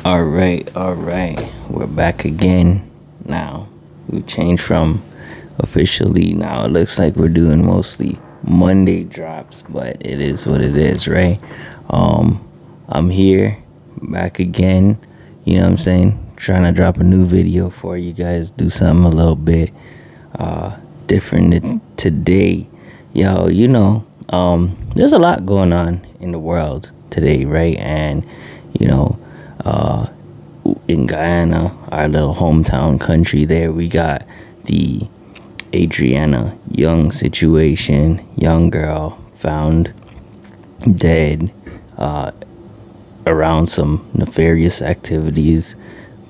All right. We're back again now. We changed from officially now. It looks like we're doing mostly Monday drops, but it is what it is, right? Um, I'm here, back again. You know what I'm saying? Trying to drop a new video for you guys. Do something a little bit different today. Yo, there's a lot going on in the world today, right? And you know, uh, in Guyana, our little hometown country, there we got the Adriana Young situation. Young girl found dead around some nefarious activities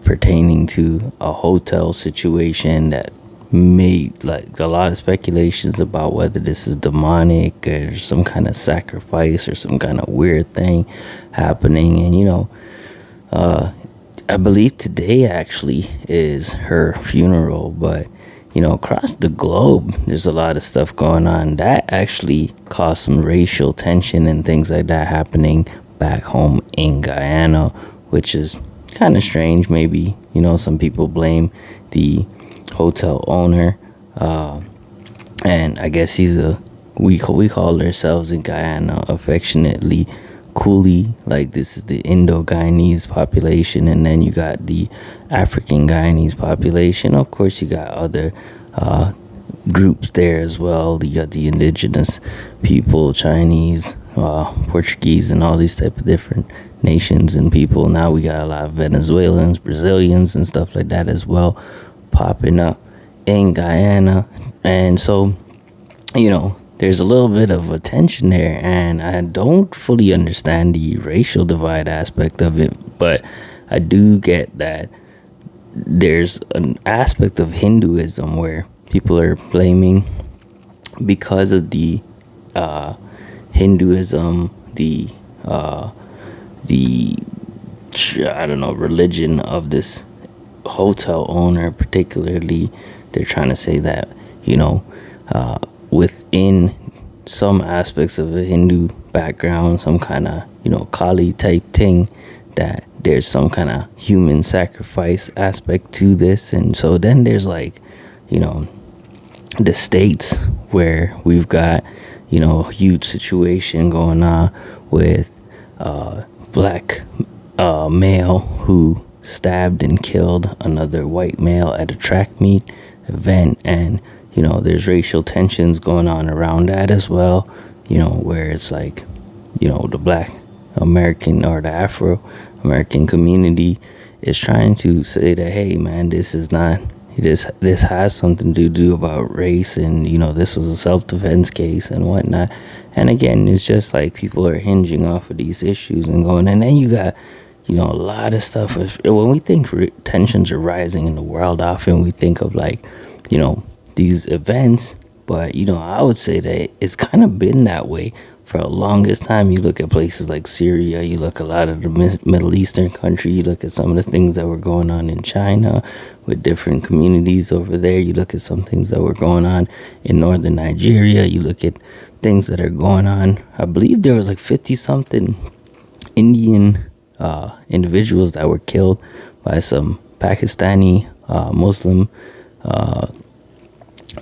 pertaining to a hotel situation that made like a lot of speculations about whether this is demonic or some kind of sacrifice or some kind of weird thing happening. And I believe today actually is her funeral, but across the globe, there's a lot of stuff going on that actually caused some racial tension and things like that happening back home in Guyana, which is kind of strange. Maybe, some people blame the hotel owner, and I guess we call ourselves in Guyana affectionately Coolie. Like, this is the Indo-Guyanese population, and then you got the African Guyanese population. Of course, you got other groups there as well. You got the indigenous people, Chinese, Portuguese, and all these type of different nations and people. Now we got a lot of Venezuelans, Brazilians, and stuff like that as well popping up in Guyana. And so, there's a little bit of a tension there, and I don't fully understand the racial divide aspect of it, but I do get that there's an aspect of Hinduism where people are blaming, because of the Hinduism, the I don't know, religion of this hotel owner particularly. They're trying to say that within some aspects of a Hindu background, some kind of Kali type thing, that there's some kind of human sacrifice aspect to this. And so then there's like the States, where we've got a huge situation going on with black male who stabbed and killed another white male at a track meet event. And there's racial tensions going on around that as well, where it's like the black American or the Afro American community is trying to say that, hey man, this is not this has something to do about race, and this was a self-defense case and whatnot. And again, it's just like people are hinging off of these issues and going. And then you got a lot of stuff. When we think tensions are rising in the world, often we think of like these events, but I would say that it's kind of been that way for the longest time. You look at places like Syria, you look at a lot of the Middle Eastern country, you look at some of the things that were going on in China with different communities over there, you look at some things that were going on in northern Nigeria, you look at things that are going on. I believe there was like 50 something Indian individuals that were killed by some Pakistani Muslim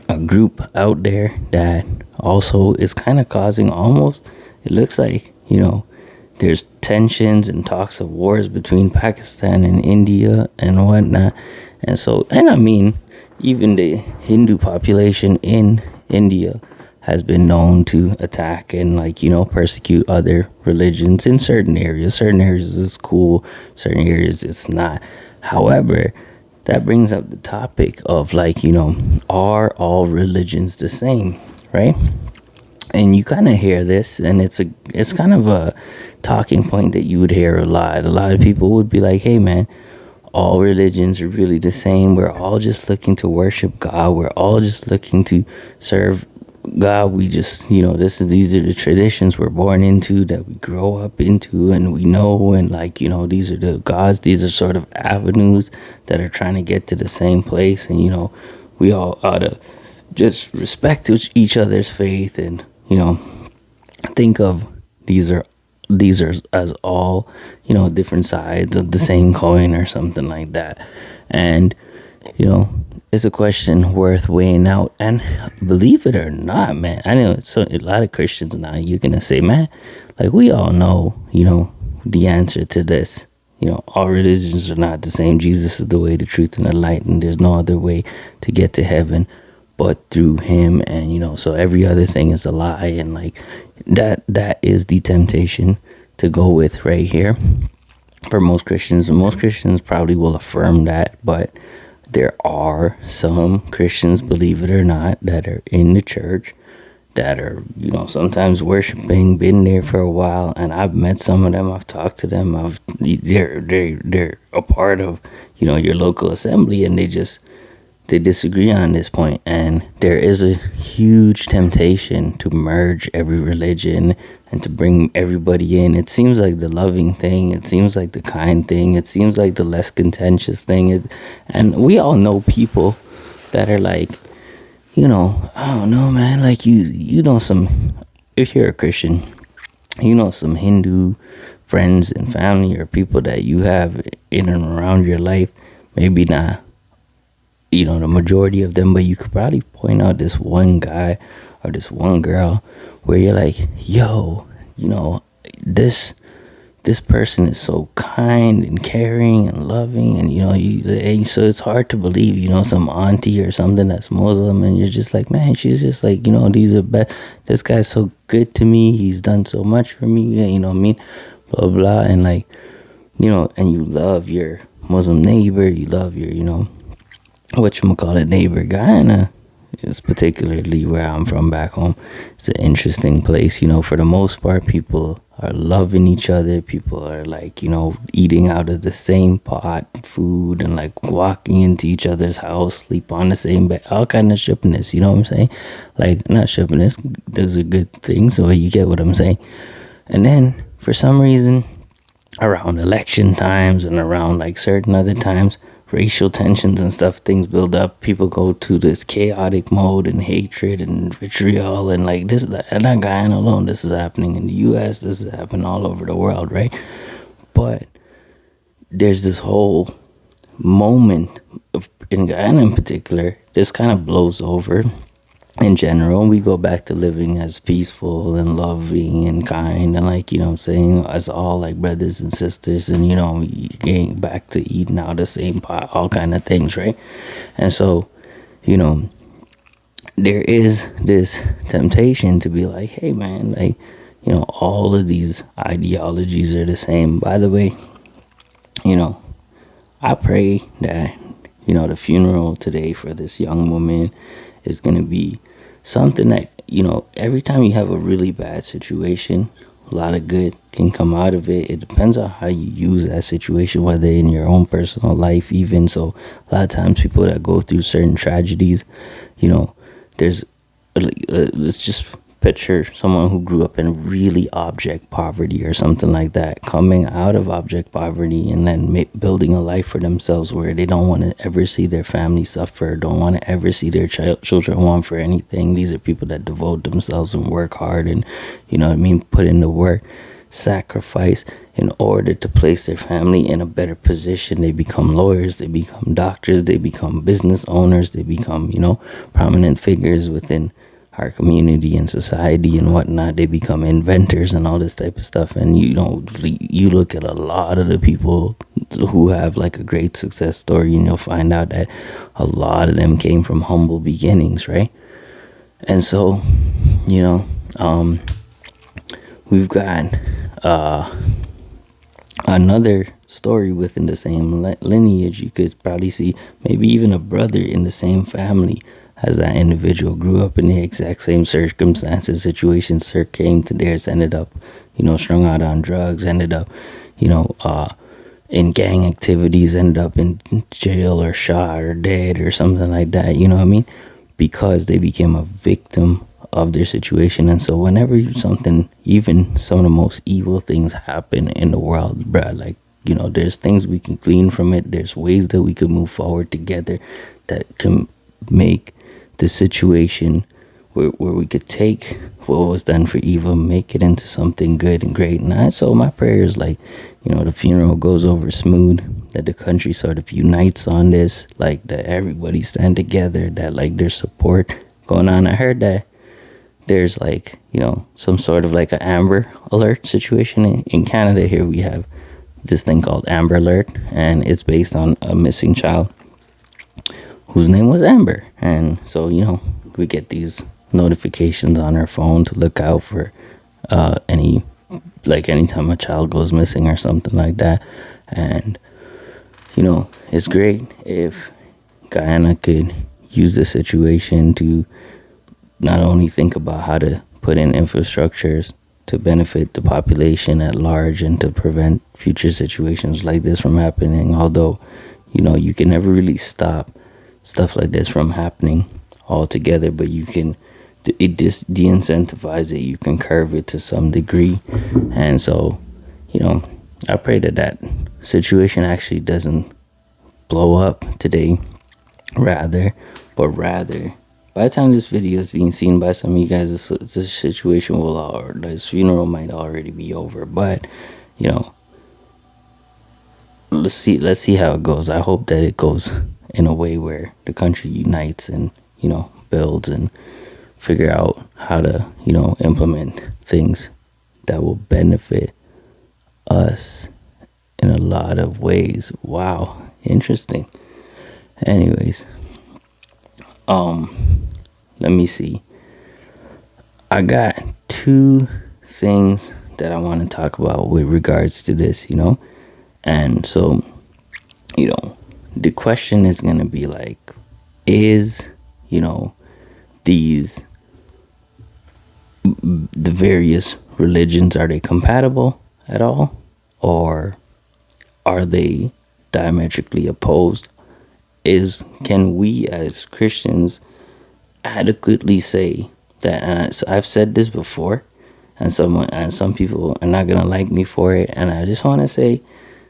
a group out there that also is kind of causing, almost, it looks like there's tensions and talks of wars between Pakistan and India and whatnot. And so, and I mean, even the Hindu population in India has been known to attack and persecute other religions in certain areas. Certain areas it's cool, certain areas it's not. However, that brings up the topic of are all religions the same, right? And you kind of hear this, and it's kind of a talking point that you would hear a lot. A lot of people would be like, hey man, all religions are really the same. We're all just looking to worship God. We're all just looking to serve God. We just, these are the traditions we're born into, that we grow up into, and we know, and these are the gods. These are sort of avenues that are trying to get to the same place. And, we all ought to just respect each other's faith and, think of these are these are as all, different sides of the same coin or something like that. And, it's a question worth weighing out. And believe it or not, man, I know so a lot of Christians now, you're going to say, man, like we all know, the answer to this. All religions are not the same. Jesus is the way, the truth, and the light, and there's no other way to get to heaven but through him. And so every other thing is a lie, and like that is the temptation to go with right here for most Christians. And most Christians probably will affirm that, but there are some Christians, believe it or not, that are in the church, that are, sometimes worshiping, been there for a while, and I've met some of them, I've talked to them, they're a part of, your local assembly, and they disagree on this point. And there is a huge temptation to merge every religion and to bring everybody in. It seems like the loving thing, it seems like the kind thing, it seems like the less contentious thing. And we all know people that are like, I don't know, man, like if you're a Christian, some Hindu friends and family or people that you have in and around your life, maybe not, the majority of them, but you could probably point out this one guy or this one girl where you're like, yo, this person is so kind and caring and loving, and so it's hard to believe, some auntie or something that's Muslim, and you're just like, man, she's just like, this guy's so good to me, he's done so much for me, what I mean, blah blah, and like, and you love your Muslim neighbor, you love your, whatchamacallit neighbor. Guyana is particularly where I'm from back home. It's an interesting place, for the most part. People are loving each other. People are like, eating out of the same pot food and like walking into each other's house, sleep on the same bed, all kind of shippiness, you know what I'm saying? Like, not shippiness, those are good things, so you get what I'm saying. And then for some reason, around election times and around like certain other times, racial tensions and stuff, things build up, people go to this chaotic mode and hatred and vitriol, and like this, and not Guyana alone, this is happening in the US, this is happening all over the world, right? But there's this whole moment in Guyana in particular, this kind of blows over in general. We go back to living as peaceful and loving and kind and like, what I'm saying, as all like brothers and sisters, and getting back to eating out the same pot, all kind of things, right? And so, there is this temptation to be like, hey man, like, all of these ideologies are the same. By the way, I pray that, the funeral today for this young woman is going to be something that, every time you have a really bad situation, a lot of good can come out of it. It depends on how you use that situation, whether in your own personal life even. So a lot of times people that go through certain tragedies, there's, let's just picture someone who grew up in really abject poverty or something like that, coming out of abject poverty and then building a life for themselves where they don't want to ever see their family suffer, don't want to ever see their children want for anything. These are people that devote themselves and work hard and, put in the work, sacrifice in order to place their family in a better position. They become lawyers, they become doctors, they become business owners, they become, prominent figures within our community and society and whatnot. They become inventors and all this type of stuff. And you look at a lot of the people who have like a great success story, and you'll find out that a lot of them came from humble beginnings, right? And so, we've got another story within the same lineage. You could probably see maybe even a brother in the same family as that individual grew up in the exact same circumstances, situations, sir, came to theirs, ended up, strung out on drugs, ended up, in gang activities, ended up in jail or shot or dead or something like that, because they became a victim of their situation. And so whenever something, even some of the most evil things happen in the world, bruh, like, there's things we can glean from it. There's ways that we could move forward together that can make the situation where we could take what was done for evil, make it into something good and great. And so my prayer is like, the funeral goes over smooth, that the country sort of unites on this, like that everybody stand together, that like there's support going on. I heard that there's like, some sort of like an Amber Alert situation in Canada. Here we have this thing called Amber Alert, and it's based on a missing child whose name was Amber. And so, we get these notifications on our phone to look out for anytime a child goes missing or something like that. And it's great if Guyana could use this situation to not only think about how to put in infrastructures to benefit the population at large and to prevent future situations like this from happening, although you can never really stop stuff like this from happening altogether, but you can de-incentivize it, you can curve it to some degree. And so I pray that situation actually doesn't blow up today, rather by the time this video is being seen by some of you guys, this situation this funeral might already be over. But let's see how it goes. I hope that it goes in a way where the country unites and builds and figure out how to implement things that will benefit us in a lot of ways. Wow, interesting. Anyways, let me see. I got two things that I want to talk about with regards to this, and so the question is going to be like, is the various religions, are they compatible at all, or are they diametrically opposed? Can we as Christians adequately say that? And I've said this before, and some people are not gonna like me for it, and I just want to say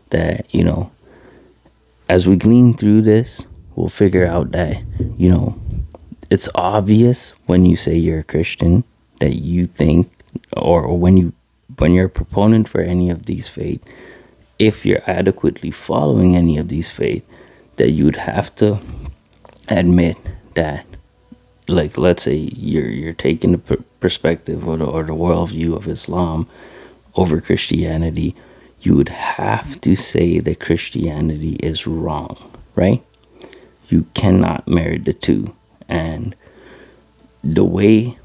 that as we glean through this, we'll figure out that it's obvious when you say you're a Christian that you think, or when you're a proponent for any of these faith, if you're adequately following any of these faith, that you'd have to admit that, like, let's say you're taking the perspective or the worldview of Islam over Christianity, you would have to say that Christianity is wrong, right? You cannot marry the two. And the way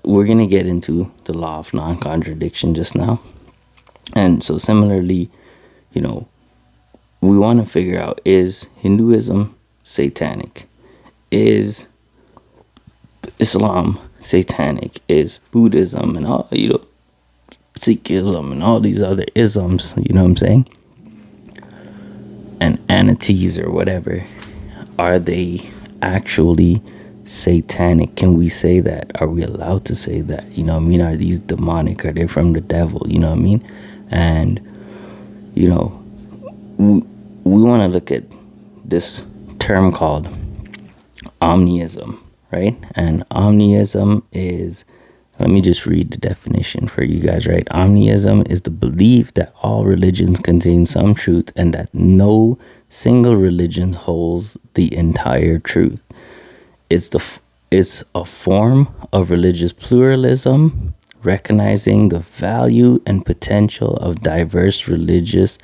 we're going to get into the law of non-contradiction just now. And so similarly, we want to figure out, is Hinduism satanic? Is Islam satanic? Is Buddhism and all, Sikhism and all these other isms, you know what I'm saying? And anities or whatever, are they actually satanic? Can we say that? Are we allowed to say that? Are these demonic? Are they from the devil? And we want to look at this term called omnism, right? And omnism is, let me just read the definition for you guys, right? Omnism is the belief that all religions contain some truth and that no single religion holds the entire truth. It's a form of religious pluralism, recognizing the value and potential of diverse religious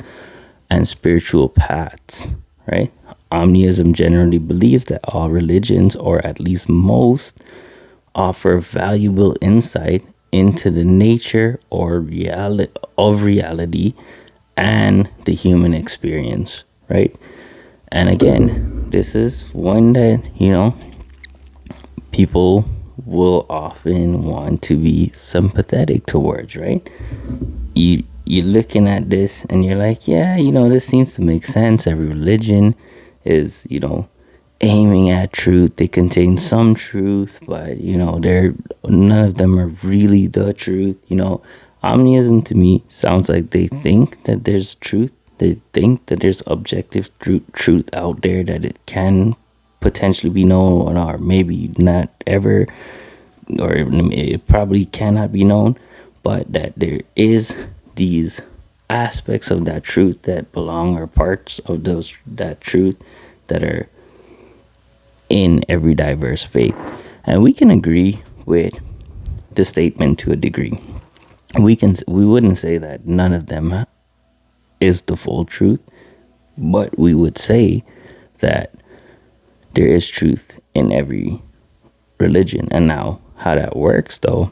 and spiritual paths, right? Omnism generally believes that all religions, or at least most, offer valuable insight into the nature or reality and the human experience, right? And again, this is one that, people will often want to be sympathetic towards, right? You're looking at this and you're like, yeah, this seems to make sense. Every religion is, aiming at truth. They contain some truth, but none of them are really the truth. Omnism to me sounds like they think that there's truth. They think that there's objective truth out there that it can potentially be known, or maybe not ever, or it probably cannot be known, but that there is these aspects of that truth that belong, or parts of that truth that are in every diverse faith. And we can agree with the statement to a degree. We wouldn't say that none of them is the full truth, but we would say that there is truth in every religion. And now how that works though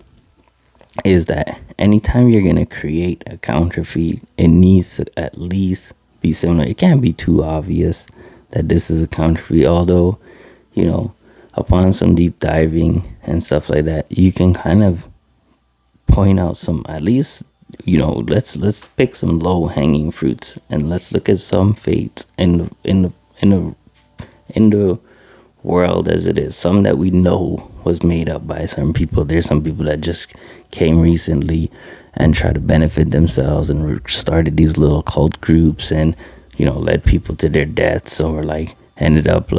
is that anytime you're going to create a counterfeit, it needs to at least be similar. It can't be too obvious that this is a counterfeit, although, upon some deep diving and stuff like that, you can kind of point out some, at least, let's pick some low hanging fruits, and let's look at some fates in the world as it is, some that we know was made up by some people. There's some people that just came recently and tried to benefit themselves and started these little cult groups, and led people to their deaths, or ended up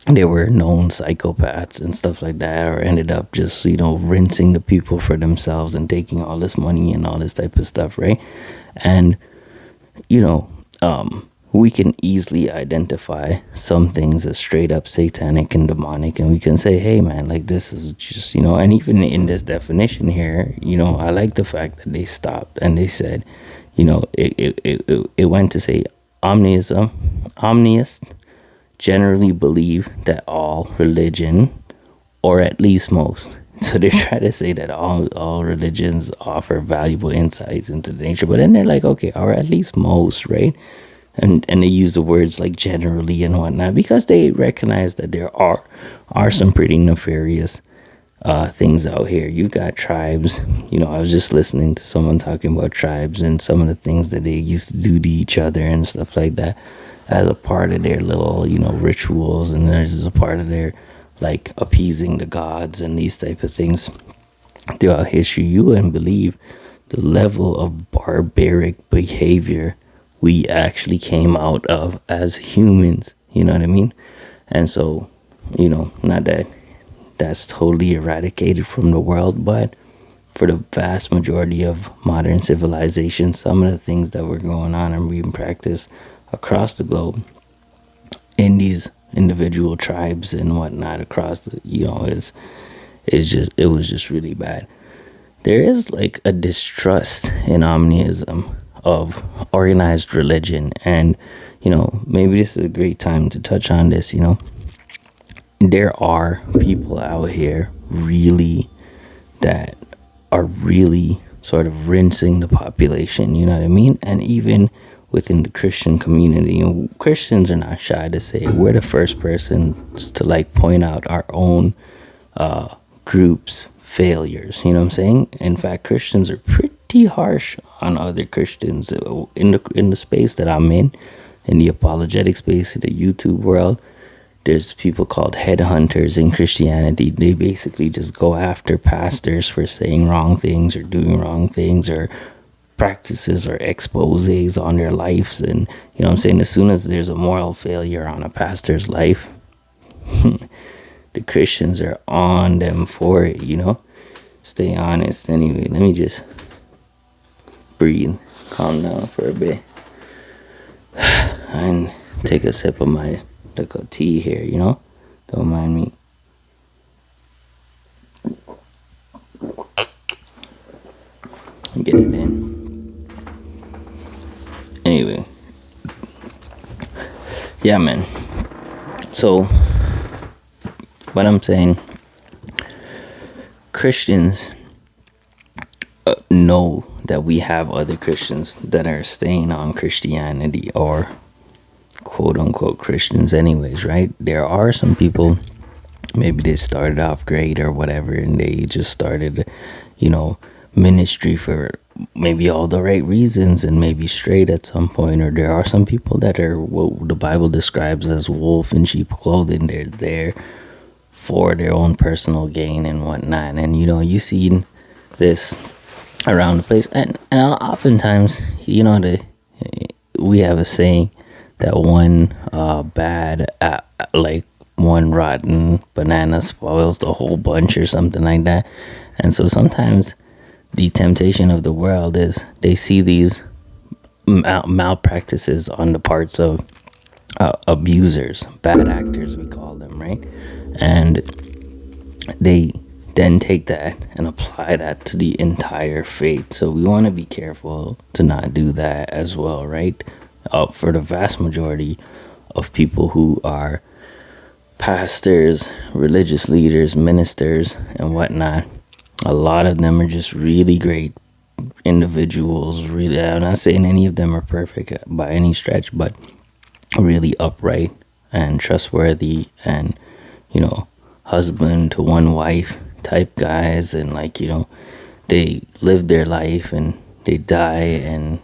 they were known psychopaths and stuff like that, or ended up just rinsing the people for themselves and taking all this money and all this type of stuff, right? And we can easily identify some things as straight up satanic and demonic, and we can say, hey man, this is just, and even in this definition here, I like the fact that they stopped and they said, it went to say omnists generally believe that all religion, or at least most, so they try to say that all religions offer valuable insights into the nature, but then they're like, okay, or at least most, right? And they use the words like generally and whatnot, because they recognize that there are some pretty nefarious things out here. You got tribes. I was just listening to someone talking about tribes and some of the things that they used to do to each other and stuff like that, as a part of their little, rituals, and there's a part of their appeasing the gods and these type of things throughout history. You wouldn't believe the level of barbaric behavior we actually came out of as humans. You know what I mean? And so, not that that's totally eradicated from the world, but for the vast majority of modern civilization, some of the things that were going on and being practiced across the globe in these individual tribes and whatnot across the, it was just really bad. There is a distrust in omnism of organized religion, and maybe this is a great time to touch on this. There are people out here really that are really sort of rinsing the population, you know what I mean? And even within the Christian community, Christians are not shy to say we're the first persons to point out our own group's failures. You know what I'm saying? In fact, Christians are pretty harsh on other Christians in the space that I'm in the apologetic space, in the YouTube world. There's people called headhunters in Christianity. They basically just go after pastors for saying wrong things or doing wrong things, or practices or exposés on their lives. And you know what I'm saying, as soon as there's a moral failure on a pastor's life, the Christians are on them for it. Stay honest. Anyway, let me just breathe, calm down for a bit, and take a sip of my tea here. Don't mind me. Get it in. Anyway, yeah, man. So, what I'm saying, Christians know that we have other Christians that are staying on Christianity, or quote unquote Christians anyways, right? There are some people, maybe they started off great or whatever, and they just started, ministry for maybe all the right reasons and maybe straight at some point. Or there are some people that are what the Bible describes as wolf in sheep clothing. They're there for their own personal gain and whatnot. And you see this around the place, and oftentimes we have a saying that one bad like one rotten banana spoils the whole bunch or something like that. And so sometimes the temptation of the world is they see these malpractices on the parts of abusers, bad actors, we call them, right? And they then take that and apply that to the entire faith. So we want to be careful to not do that as well, right? For the vast majority of people who are pastors, religious leaders, ministers, and whatnot, a lot of them are just really great individuals. Really, I'm not saying any of them are perfect by any stretch, but really upright and trustworthy, and husband to one wife type guys, and they live their life and they die, and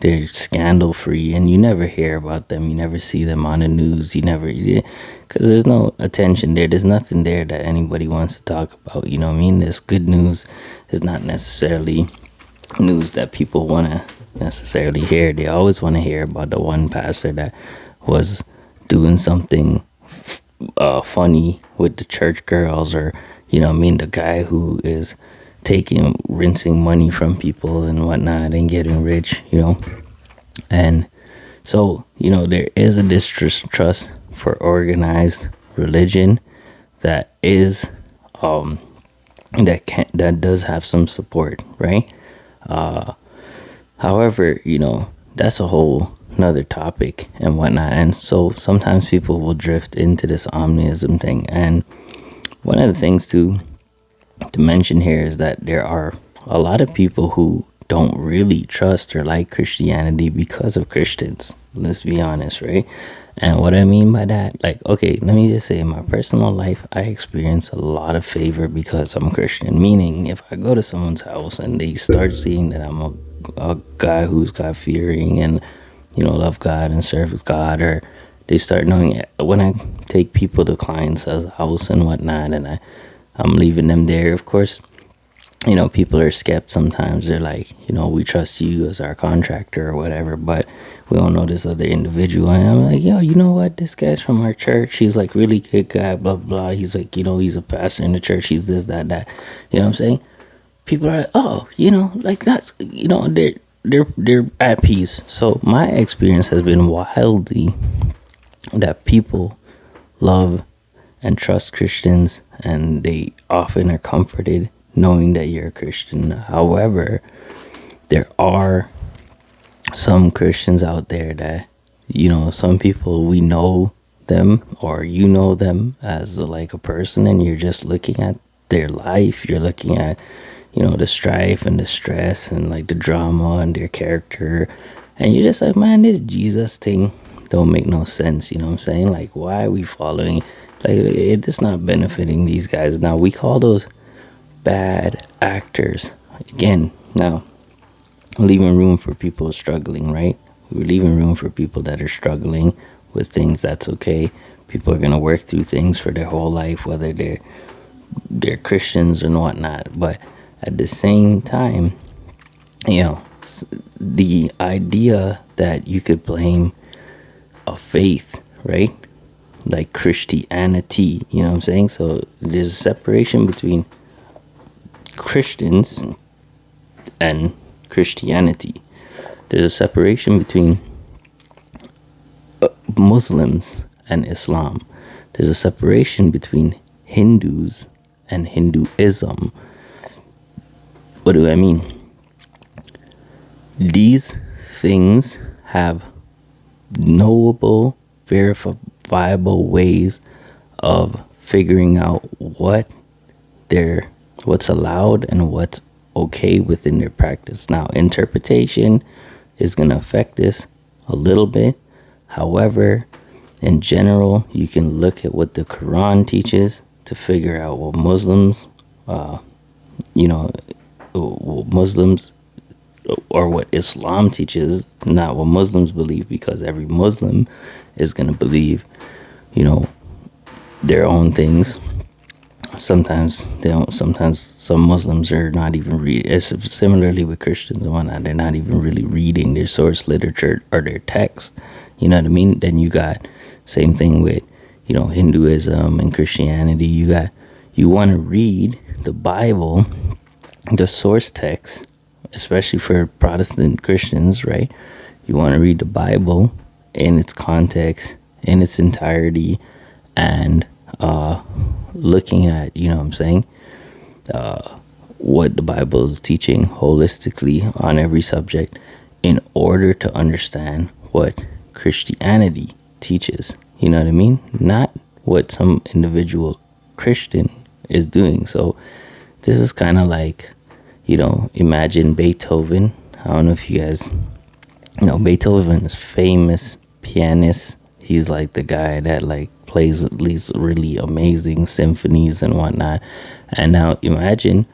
they're scandal free, and you never hear about them, you never see them on the news, because there's no attention there, there's nothing there that anybody wants to talk about. You know what I mean? This good news is not necessarily news that people want to necessarily hear. They always want to hear about the one pastor that was doing something funny with the church girls, or the guy who is rinsing money from people and whatnot and getting rich, and so there is a distrust for organized religion that is that does have some support, right? However, that's a whole another topic and whatnot. And so sometimes people will drift into this omnism thing. And one of the things to mention here is that there are a lot of people who don't really trust or like Christianity because of Christians. Let's be honest, right? And what I mean by that, okay, let me just say, in my personal life, I experience a lot of favor because I'm Christian. Meaning, if I go to someone's house and they start seeing that I'm a guy who's God-fearing and, love God and serve God, or they start knowing it. When I take people to clients' house and whatnot, and I'm leaving them there, of course, people are skeptical sometimes. They're like, we trust you as our contractor or whatever, but we don't know this other individual. And I'm like, yo, you know what? This guy's from our church. He's like really good guy, blah, blah. He's like, he's a pastor in the church. He's this, that. You know what I'm saying? People are like, oh, that's, they're at peace. So my experience has been wildly that people love and trust Christians, and they often are comforted knowing that you're a Christian. However, there are some Christians out there that, some people, we know them, or them as like a person, and you're just looking at their life, you're looking at, the strife and the stress and like the drama and their character, and you're just like, man, this Jesus thing don't make no sense. You know what I'm saying? Like, why are we following? Like, it's not benefiting these guys. Now, we call those bad actors. Again, now, leaving room for people struggling, right? We're leaving room for people that are struggling with things. That's okay. People are going to work through things for their whole life, whether they're Christians and whatnot. But at the same time, the idea that you could blame a faith, right? Like Christianity, you know what I'm saying? So there's a separation between Christians and Christianity. There's a separation between Muslims and Islam. There's a separation between Hindus and Hinduism. What do I mean? These things have knowable, verifiable ways of figuring out what's allowed and what's okay within their practice. Now, interpretation is going to affect this a little bit. However, in general, you can look at what the Quran teaches to figure out what Muslims, Muslims, or what Islam teaches, not what Muslims believe, because every Muslim is going to believe, their own things. Sometimes they don't. Sometimes some Muslims are not even reading. Similarly with Christians and whatnot, they're not even really reading their source literature or their text. You know what I mean? Then you got same thing with, Hinduism and Christianity. You want to read the Bible, the source text, especially for Protestant Christians, right? You want to read the Bible in its context, in its entirety, and looking at, what the Bible is teaching holistically on every subject in order to understand what Christianity teaches. You know what I mean? Not what some individual Christian is doing. So this is kind of like, imagine Beethoven. I don't know if you guys know Beethoven is famous pianist. He's like the guy that like plays these really amazing symphonies and whatnot. And now imagine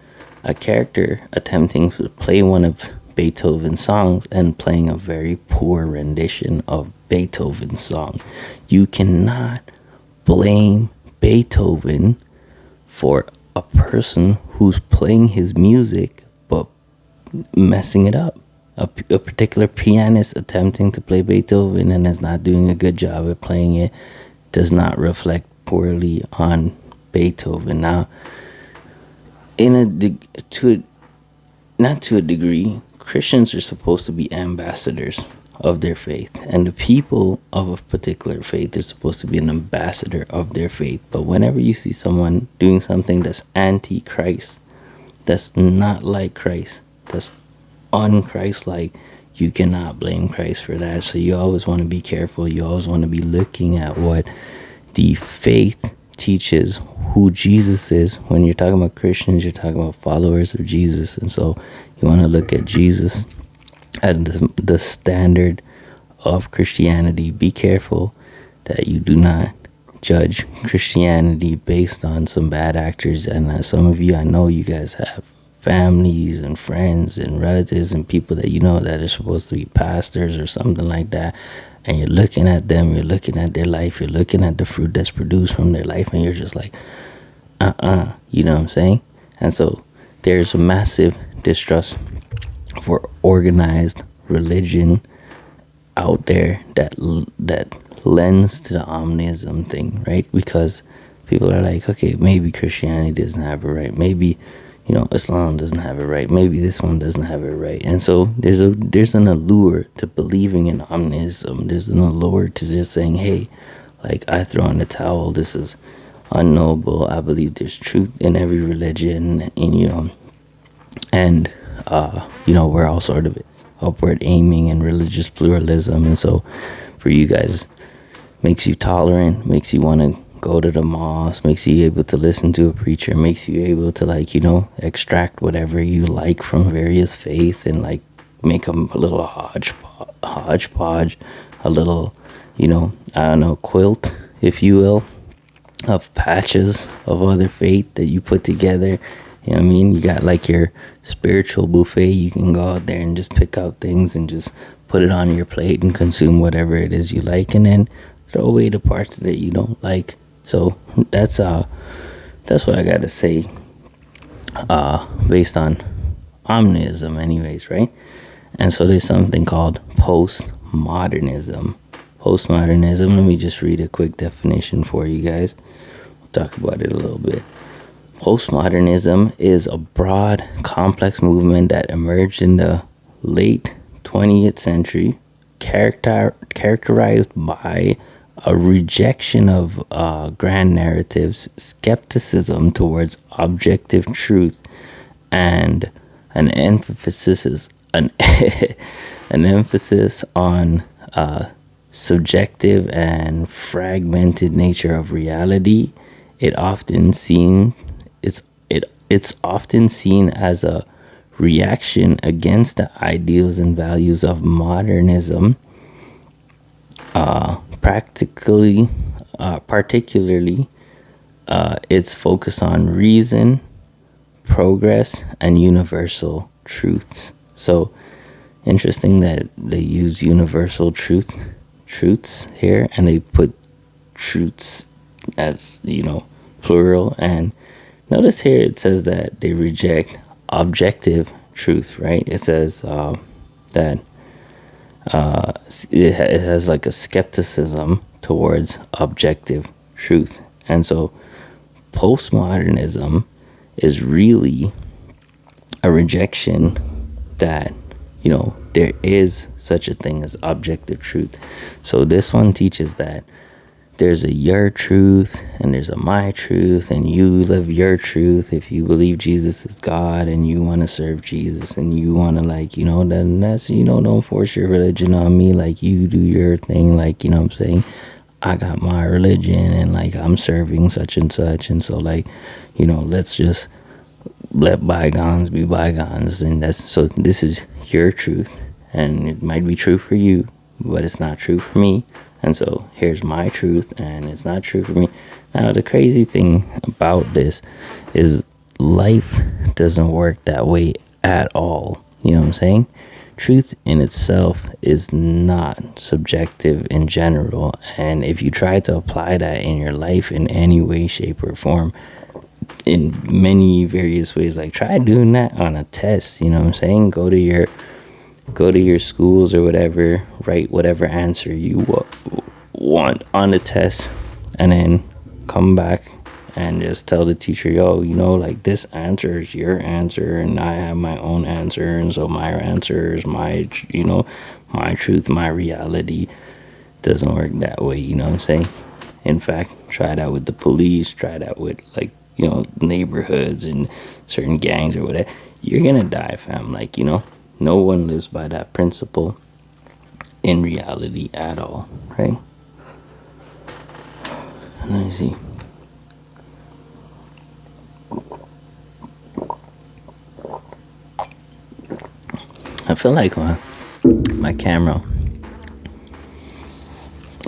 a character attempting to play one of Beethoven's songs and playing a very poor rendition of Beethoven's song. You cannot blame Beethoven for a person who's playing his music but messing it up. A particular pianist attempting to play Beethoven and is not doing a good job at playing it does not reflect poorly on Beethoven. Now, not to a degree, Christians are supposed to be ambassadors of their faith, and the people of a particular faith is supposed to be an ambassador of their faith. But whenever you see someone doing something that's anti-Christ, that's not like Christ, that's un-Christ-like, you cannot blame Christ for that. So you always want to be careful. You always want to be looking at what the faith teaches, who Jesus is. When you're talking about Christians, you're talking about followers of Jesus. And so you want to look at Jesus as the standard of Christianity. Be careful that you do not judge Christianity based on some bad actors. And some of you, I know you guys have families and friends and relatives and people that that are supposed to be pastors or something like that, and you're looking at them, you're looking at their life, you're looking at the fruit that's produced from their life, and you're just like, you know what I'm saying? And so there's a massive distrust for organized religion out there that lends to the omnism thing, right? Because people are like, okay, maybe Christianity doesn't have it right, maybe Islam doesn't have it right, maybe this one doesn't have it right. And so there's an allure to believing in omnism. There's an allure to just saying, hey, like, I throw in the towel, this is unknowable, I believe there's truth in every religion, and we're all sort of upward aiming in religious pluralism. And so for you guys, makes you tolerant, makes you want to go to the mosque, makes you able to listen to a preacher, makes you able to extract whatever you like from various faith and like make a little hodgepodge, a little quilt, if you will, of patches of other faith that you put together. You know what I mean? You got like your spiritual buffet. You can go out there and just pick out things and just put it on your plate and consume whatever it is you like, and then throw away the parts that you don't like. So that's what I got to say based on omnism anyways, right? And so there's something called postmodernism. Postmodernism, let me just read a quick definition for you guys. We'll talk about it a little bit. Postmodernism is a broad, complex movement that emerged in the late 20th century, characterized by a rejection of grand narratives, skepticism towards objective truth, and an emphasis on subjective and fragmented nature of reality. It's often seen as a reaction against the ideals and values of modernism, particularly its focus on reason, progress, and universal truths. So interesting that they use universal truths here, and they put truths as plural. And notice here it says that they reject objective truth, right? It says that it has like a skepticism towards objective truth. And so postmodernism is really a rejection that, there is such a thing as objective truth. So this one teaches that there's a your truth and there's a my truth, and you live your truth if you believe Jesus is God and you want to serve Jesus and you want to, like, then that's, don't force your religion on me. Like, you do your thing. Like, what I'm saying, I got my religion and, like, I'm serving such and such. And so, like, let's just let bygones be bygones. And this is your truth, and it might be true for you, but it's not true for me. And so here's my truth, and it's not true for me. Now, the crazy thing about this is life doesn't work that way at all. You know what I'm saying? Truth in itself is not subjective in general. And if you try to apply that in your life in any way, shape, or form, in many various ways, like try doing that on a test, you know what I'm saying? Go to your schools or whatever, write whatever answer you want on the test, and then come back and just tell the teacher, yo, like, this answer is your answer and I have my own answer, and so my answer is my truth, my reality. Doesn't work that way, you know what I'm saying? In fact, try that with the police, try that with, like, neighborhoods and certain gangs or whatever. You're gonna die, fam. Like, no one lives by that principle in reality at all, right? Let me see. I feel like my camera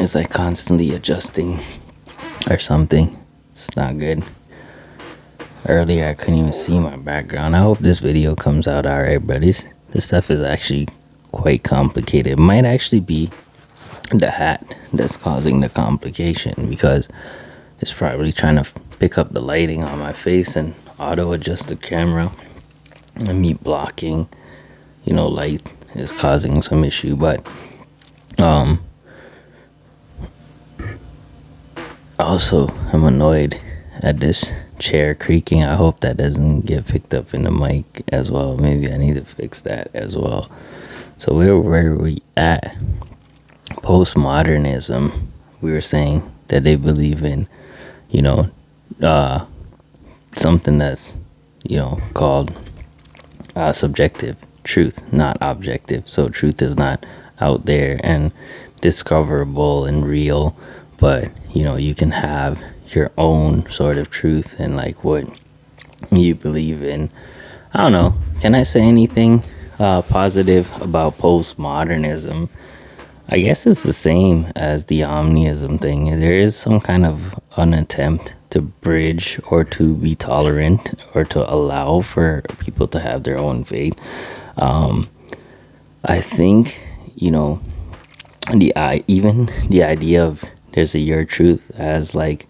is, like, constantly adjusting or something. It's not good. Earlier, I couldn't even see my background. I hope this video comes out alright, but this stuff is actually quite complicated. It might actually be the hat that's causing the complication, because it's probably trying to pick up the lighting on my face and auto adjust the camera, and me blocking, light is causing some issue. But also, I'm annoyed at this chair creaking. I hope that doesn't get picked up in the mic as well. Maybe I need to fix that as well. So where were we at? Postmodernism. We were saying that they believe in, something that's, called subjective truth, not objective. So truth is not out there and discoverable and real, but, you can have your own sort of truth and, like, what you believe in. I don't know. Can I say anything positive about postmodernism? I guess it's the same as the omnism thing. There is some kind of an attempt to bridge or to be tolerant or to allow for people to have their own faith. I think, even the idea of there's a your truth, as, like,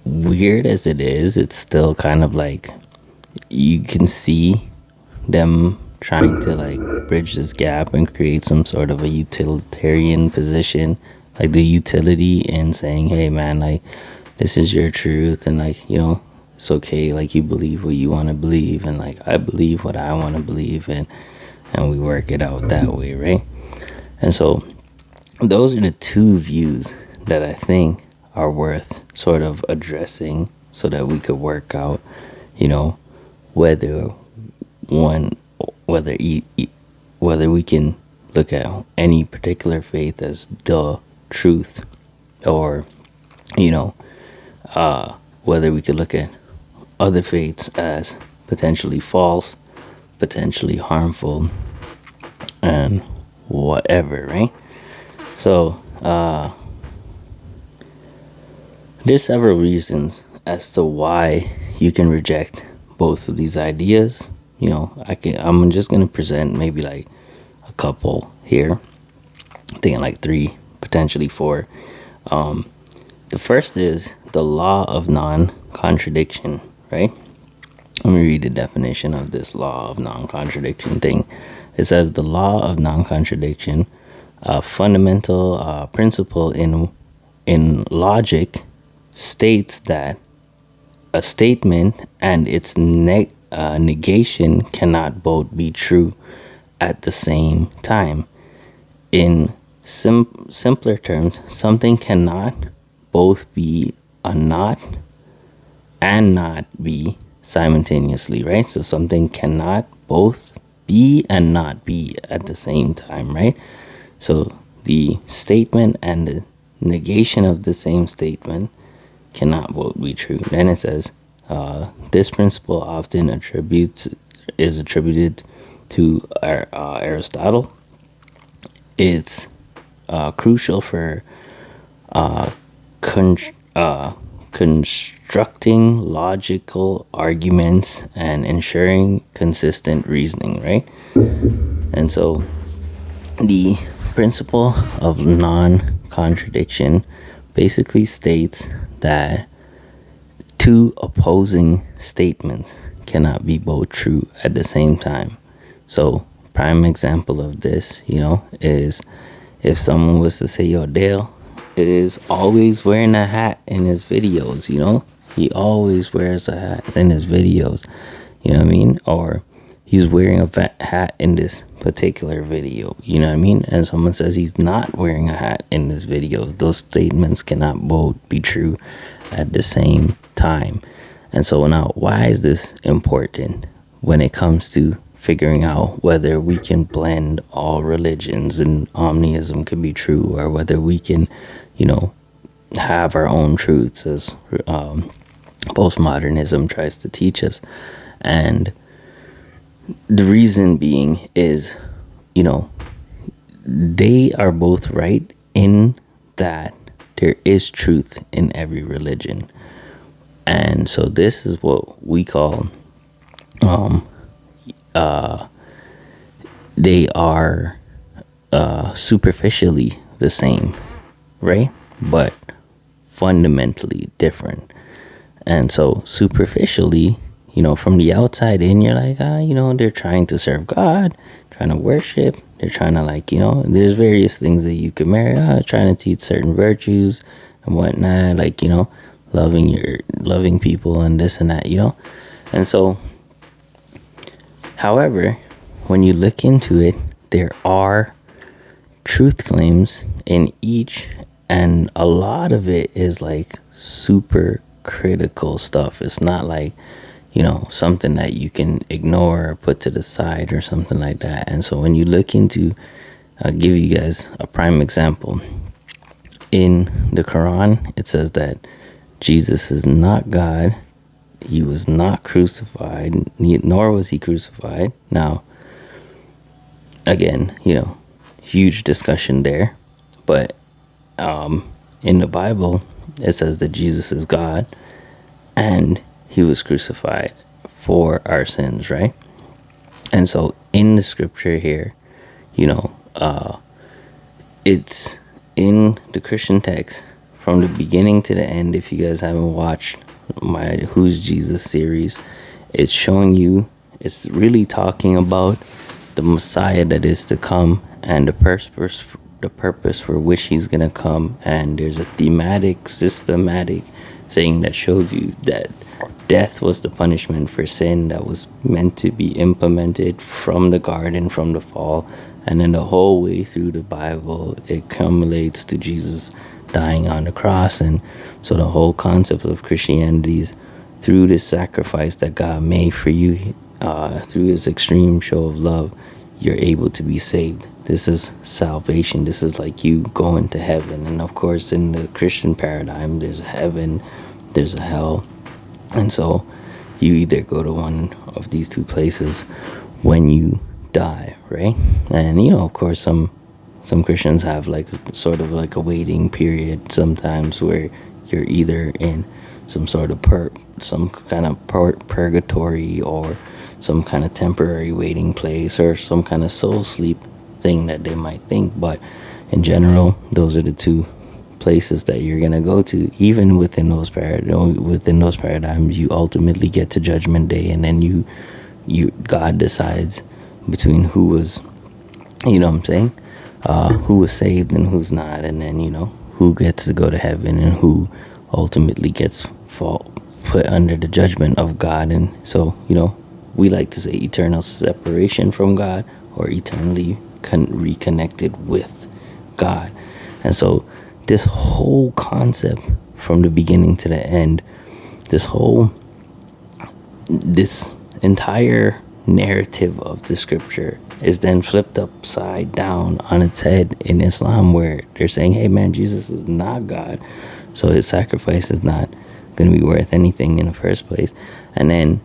weird as it is, it's still kind of like you can see them trying to, like, bridge this gap and create some sort of a utilitarian position, like the utility in saying, hey man, like, this is your truth, and, like, it's okay, like, you believe what you want to believe, and, like, I believe what I want to believe, and we work it out that way, right? And so those are the two views that I think are worth sort of addressing, so that we could work out, whether we can look at any particular faith as the truth, or whether we could look at other faiths as potentially false, potentially harmful, and whatever, right? So there's several reasons as to why you can reject both of these ideas. I'm just gonna present maybe, like, a couple here. I'm thinking, like, 3, potentially 4. The first is the law of non-contradiction, right? Let me read the definition of this law of non-contradiction thing. It says the law of non-contradiction, a fundamental principle in logic, states that a statement and its negation cannot both be true at the same time. In simpler terms, something cannot both be a not and not be simultaneously, right? So something cannot both be and not be at the same time, right? So the statement and the negation of the same statement cannot both be true. Then it says, this principle often is attributed to Aristotle. It's crucial for constructing logical arguments and ensuring consistent reasoning, right? And so the principle of non-contradiction basically states that two opposing statements cannot be both true at the same time. So prime example of this, is if someone was to say, yo, Dale is always wearing a hat in his videos, he always wears a hat in his videos, you know what I mean? Or he's wearing a hat in this particular video, you know what I mean? And someone says he's not wearing a hat in this video. Those statements cannot both be true at the same time. And so now, why is this important when it comes to figuring out whether we can blend all religions and omnism could be true, or whether we can, have our own truths as postmodernism tries to teach us? And the reason being is, they are both right in that there is truth in every religion. And so this is what we call, they are superficially the same, right? But fundamentally different. And so superficially, from the outside in, you're like, they're trying to serve God, trying to worship. They're trying to there's various things that you can marry, trying to teach certain virtues and whatnot, loving people and this and that, And so, however, when you look into it, there are truth claims in each, and a lot of it is super critical stuff. It's not something that you can ignore or put to the side or something like that. And so when you look into, I'll give you guys a prime example. In the Quran, it says that Jesus is not God. He was not crucified, nor was he crucified. Now, again, huge discussion there. But in the Bible, it says that Jesus is God and he was crucified for our sins, right? And so in the scripture here, it's in the Christian text from the beginning to the end. If you guys haven't watched my Who's Jesus series, it's showing you, it's really talking about the Messiah that is to come and the purpose for which he's going to come. And there's a systematic thing that shows you that death was the punishment for sin that was meant to be implemented from the garden, from the fall. And then the whole way through the Bible, it culminates to Jesus dying on the cross. And so the whole concept of Christianity is through this sacrifice that God made for you, through his extreme show of love, you're able to be saved. This is salvation. This is like you going to heaven. And of course, in the Christian paradigm, there's a heaven, there's a hell. And so you either go to one of these two places when you die, right? And of course, some Christians have sort of a waiting period sometimes where you're either in some sort of purgatory or some kind of temporary waiting place or some kind of soul sleep thing that they might think. But in general, those are the two places that you're gonna go to. Even within those paradigms, you ultimately get to Judgment Day, and then God decides between who was, who was saved and who's not, and then who gets to go to heaven and who ultimately gets put under the judgment of God. And so, we like to say eternal separation from God, or eternally reconnected with God. And so this whole concept, from the beginning to the end, this entire narrative of the scripture is then flipped upside down on its head in Islam, where they're saying, hey man, Jesus is not God, so his sacrifice is not going to be worth anything in the first place. And then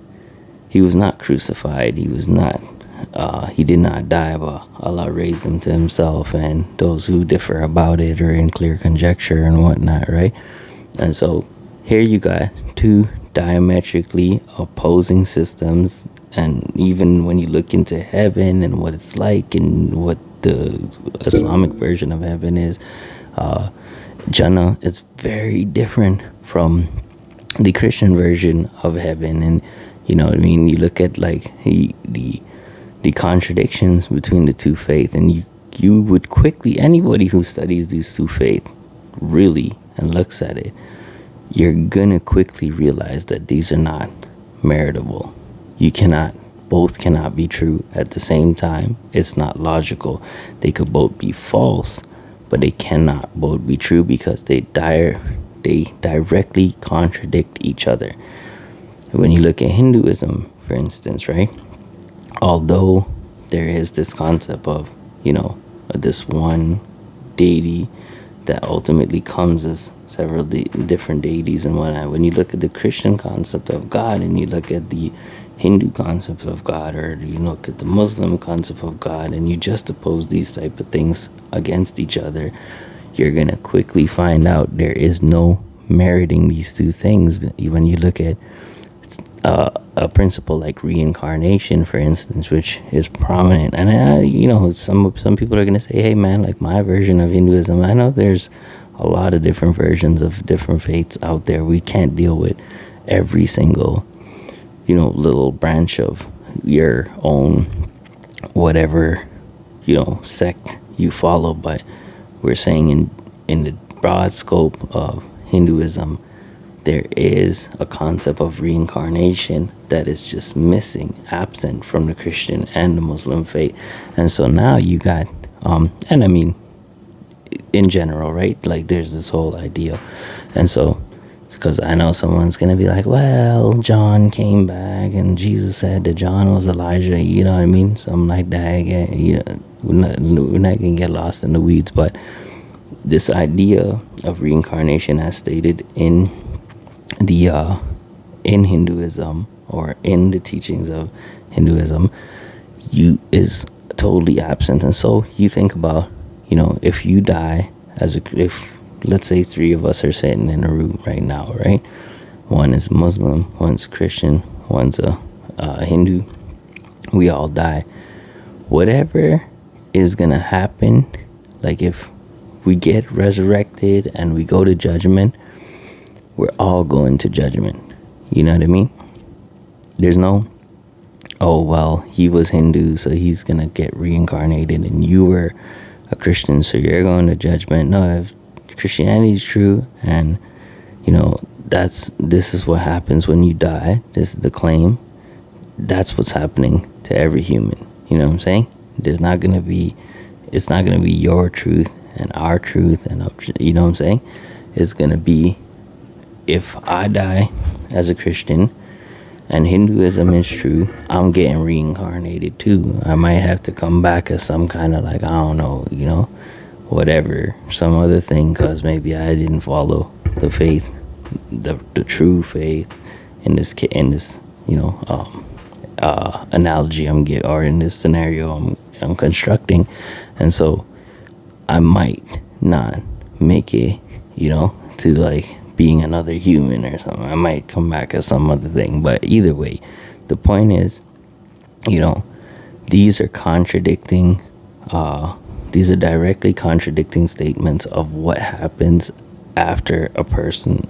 he was not crucified, he did not die, but Allah raised him to himself, and those who differ about it are in clear conjecture and whatnot, right? And so here you got two diametrically opposing systems. And even when you look into heaven and what it's like, and what the Islamic version of heaven is, Jannah is very different from the Christian version of heaven. And you know what I mean, you look at like the contradictions between the two faiths, and you would quickly, anybody who studies these two faiths really and looks at it, you're gonna quickly realize that these are not meritable. Both cannot be true at the same time. It's not logical. They could both be false, but they cannot both be true, because they directly contradict each other. When you look at Hinduism, for instance, right? Although there is this concept of, this one deity that ultimately comes as several different deities and whatnot. When you look at the Christian concept of God, and you look at the Hindu concept of God, or you look at the Muslim concept of God, and you juxtapose these type of things against each other, you're going to quickly find out there is no meriting these two things. When you look at a principle like reincarnation, for instance, which is prominent, and some people are going to say, hey man, like my version of Hinduism, I know there's a lot of different versions of different faiths out there. We can't deal with every single little branch of your own whatever sect you follow. But we're saying in the broad scope of Hinduism, there is a concept of reincarnation that is just absent from the Christian and the Muslim faith. And so now you got and I mean in general, right? Like there's this whole idea. And so, because I know someone's gonna be like, well, John came back and Jesus said that John was Elijah, you know what I mean? Something like that. Again, we're not gonna get lost in the weeds, but this idea of reincarnation, as stated in Hinduism, or in the teachings of Hinduism, is totally absent. And so you think about, if you die if let's say three of us are sitting in a room right now, right? One is Muslim, one's Christian, one's a Hindu. We all die. Whatever is gonna happen, like if we get resurrected and we go to judgment, we're all going to judgment. You know what I mean? There's no, oh, well, he was Hindu, so he's going to get reincarnated, and you were a Christian, so you're going to judgment. No, if Christianity is true, and, this is what happens when you die. This is the claim. That's what's happening to every human. You know what I'm saying? It's not going to be your truth and our truth, and you know what I'm saying? It's going to be, if I die as a Christian and Hinduism is true, I'm getting reincarnated too. I might have to come back as some kind of like, I don't know, whatever, some other thing, because maybe I didn't follow the faith, the true faith in this analogy I'm getting, or in this scenario I'm constructing. And so I might not make it, to like being another human or something. I might come back as some other thing. But either way, the point is, these are contradicting, these are directly contradicting statements of what happens after a person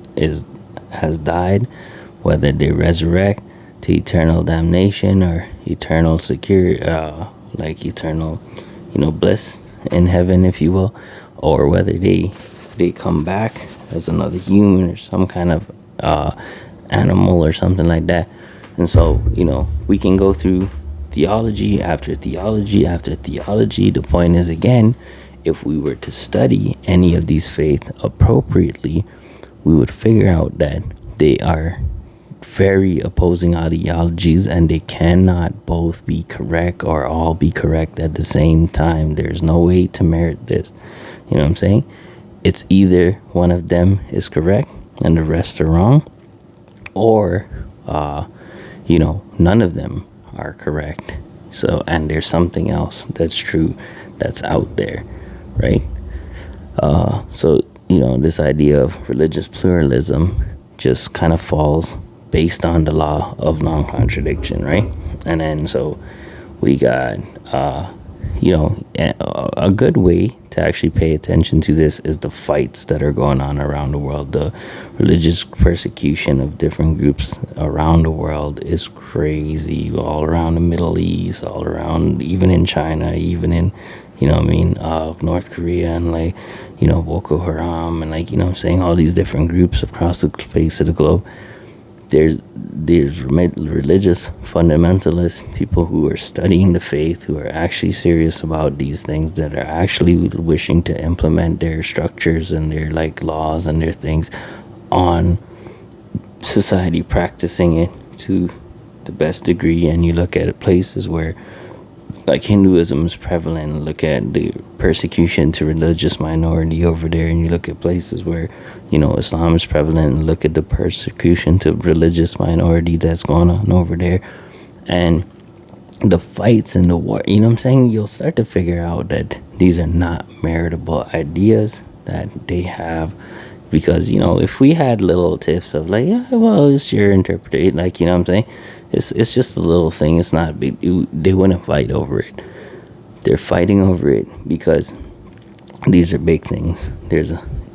has died, whether they resurrect to eternal damnation or eternal security, like eternal, bliss in heaven, if you will, or whether they come back as another human or some kind of animal or something like that. And so, we can go through theology after theology after theology. The point is, again, if we were to study any of these faiths appropriately, we would figure out that they are very opposing ideologies, and they cannot both be correct or all be correct at the same time. There's no way to merit this. You know what I'm saying? It's either one of them is correct and the rest are wrong, or none of them are correct. So, and there's something else that's true that's out there, right? So this idea of religious pluralism just kind of falls based on the law of non-contradiction, right? And then so we got a good way to actually pay attention to this is the fights that are going on around the world. The religious persecution of different groups around the world is crazy, all around the Middle East, all around, even in China, even in North Korea, and Boko Haram, and all these different groups across the face of the globe. There's religious fundamentalists, people who are studying the faith, who are actually serious about these things, that are actually wishing to implement their structures and their laws and their things on society, practicing it to the best degree. And you look at places where Hinduism is prevalent, look at the persecution to religious minority over there, and you look at places where Islam is prevalent, and look at the persecution to religious minority that's going on over there, and the fights and the war. You'll start to figure out that these are not meritable ideas that they have, because if we had little tips of it's your interpretation, it's just a little thing, it's not big. They wouldn't fight over it. They're fighting over it because these are big things.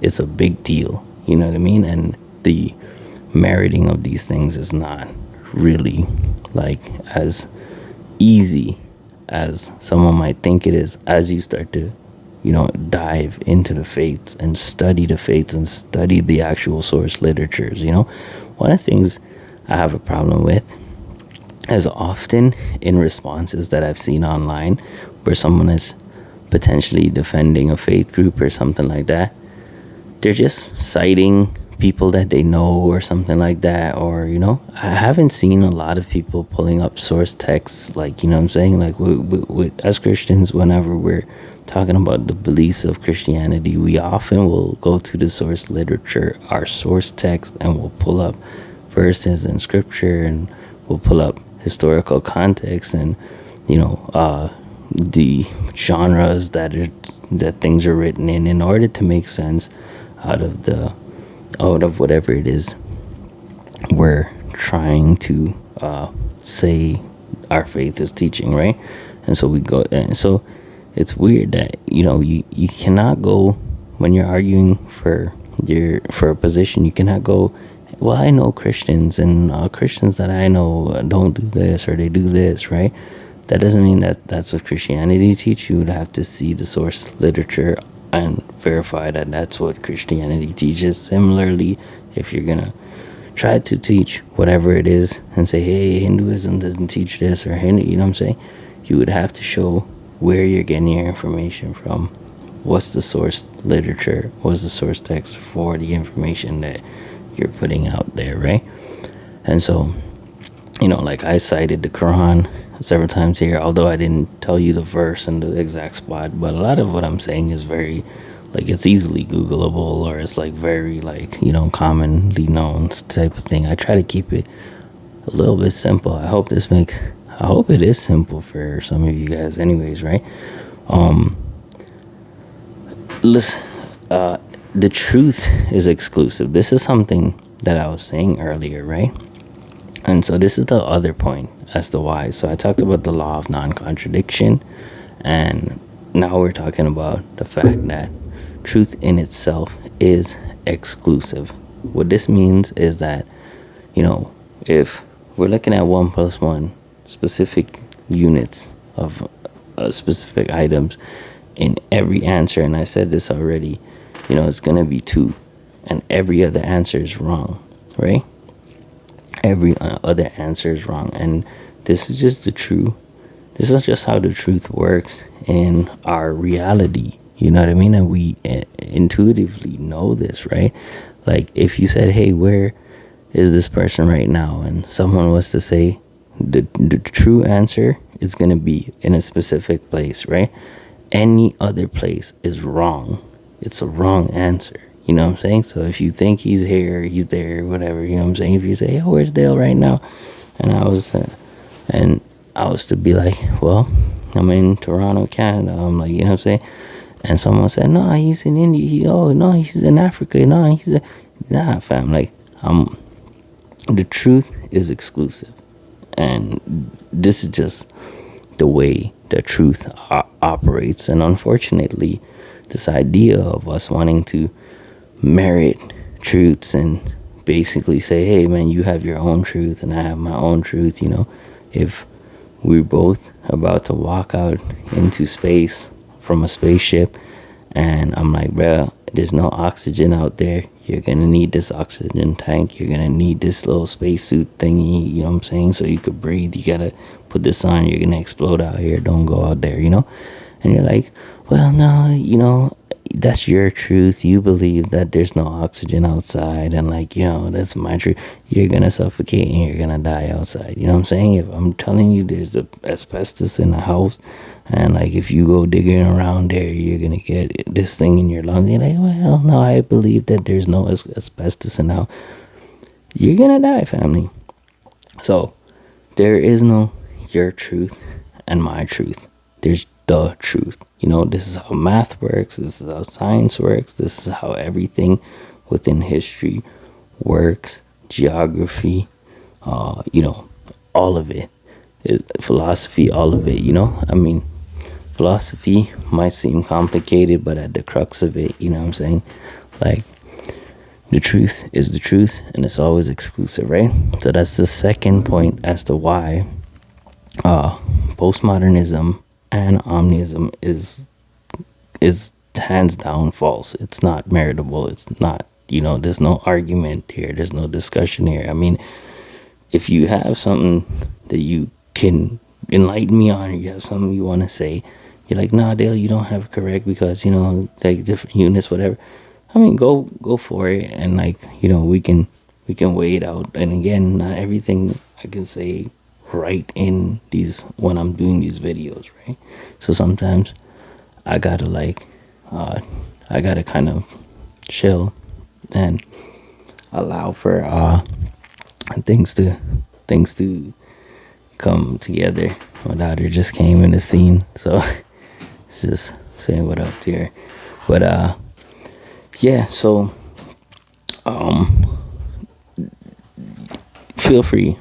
It's a big deal, you know what I mean? And the meriting of these things is not really as easy as someone might think it is, as you start to dive into the faiths and study the faiths and study the actual source literatures. One of the things I have a problem with is often in responses that I've seen online where someone is potentially defending a faith group or something like that, they're just citing people that they know or something like that. Or I haven't seen a lot of people pulling up source texts, as Christians, whenever we're talking about the beliefs of Christianity, we often will go to the source literature, our source text, and we'll pull up verses in scripture, and we'll pull up historical context, and the genres that things are written in order to make sense out of whatever it is we're trying to say our faith is teaching, right? And so we go, and so it's weird that you cannot go, when you're arguing for a position, you cannot go, well, I know Christians, and Christians that I know don't do this, or they do this, right? That doesn't mean that that's what Christianity teaches. You would have to see the source literature and verify that that's what Christianity teaches. Similarly, if you're gonna try to teach whatever it is and say, hey, Hinduism doesn't teach this, or Hindu, you would have to show where you're getting your information from. What's the source literature? What's the source text for the information that you're putting out there, right? And so, I cited the Quran several times here, although I didn't tell you the verse and the exact spot, but a lot of what I'm saying is very, it's easily Googleable, or it's very, commonly known type of thing. I try to keep it a little bit simple. I hope it is simple for some of you guys anyways, right? Listen, the truth is exclusive. This is something that I was saying earlier, right? And so this is the other point as to why. So I talked about the law of non-contradiction, and now we're talking about the fact that truth in itself is exclusive. What this means is that, if we're looking at 1 + 1 specific units of specific items in every answer, and I said this already, it's going to be 2. and every other answer is wrong, right? Every other answer is wrong, and this is just the truth. This is just how the truth works in our reality. You know what I mean? And we intuitively know this, right? Like if you said, "Hey, where is this person right now?" and someone was to say, the true answer is going to be in a specific place, right? Any other place is wrong. It's a wrong answer. You know what I'm saying? So if you think he's here, he's there, whatever. You know what I'm saying? If you say, "Oh, where's Dale right now?" and I was to be like, "Well, I'm in Toronto, Canada." I'm like, you know what I'm saying? And someone said, "No, he's in India. Oh, no, he's in Africa. No, nah, fam." Like, the truth is exclusive, and this is just the way the truth operates. And unfortunately, this idea of us wanting to merit truths and basically say, "Hey, man, you have your own truth and I have my own truth," if we're both about to walk out into space from a spaceship and I'm like, "Bro, there's no oxygen out there. You're gonna need this oxygen tank. You're gonna need this little spacesuit thingy," you know what I'm saying? So you could breathe. You gotta put this on. You're gonna explode out here. Don't go out there, And you're like, "Well, no, that's your truth. You believe that there's no oxygen outside, and that's my truth. You're gonna suffocate and you're gonna die outside." You know what I'm saying? If I'm telling you there's asbestos in the house, and if you go digging around there, you're gonna get this thing in your lungs. You're like, "Well, no, I believe that there's no asbestos in the house." You're gonna die, family. So there is no your truth and my truth. There's the truth. This is how math works. This is how science works. This is how everything within history works. Geography, all of it. Philosophy, all of it, I mean, philosophy might seem complicated, but at the crux of it, you know what I'm saying? Like, the truth is the truth, and it's always exclusive, right? So that's the second point as to why postmodernism and omnism is hands down false. It's not meritable. It's not, there's no argument here. There's no discussion here. I mean, if you have something that you can enlighten me on, or you have something you want to say, you're like, "Nah, Dale, you don't have it correct because, different units, whatever." I mean, go for it. And we can weigh it out. And again, not everything I can say right in these when I'm doing these videos, right? So sometimes I gotta kind of chill and allow for things to come together. My daughter just came in the scene, so it's just saying what up to her. But yeah, so feel free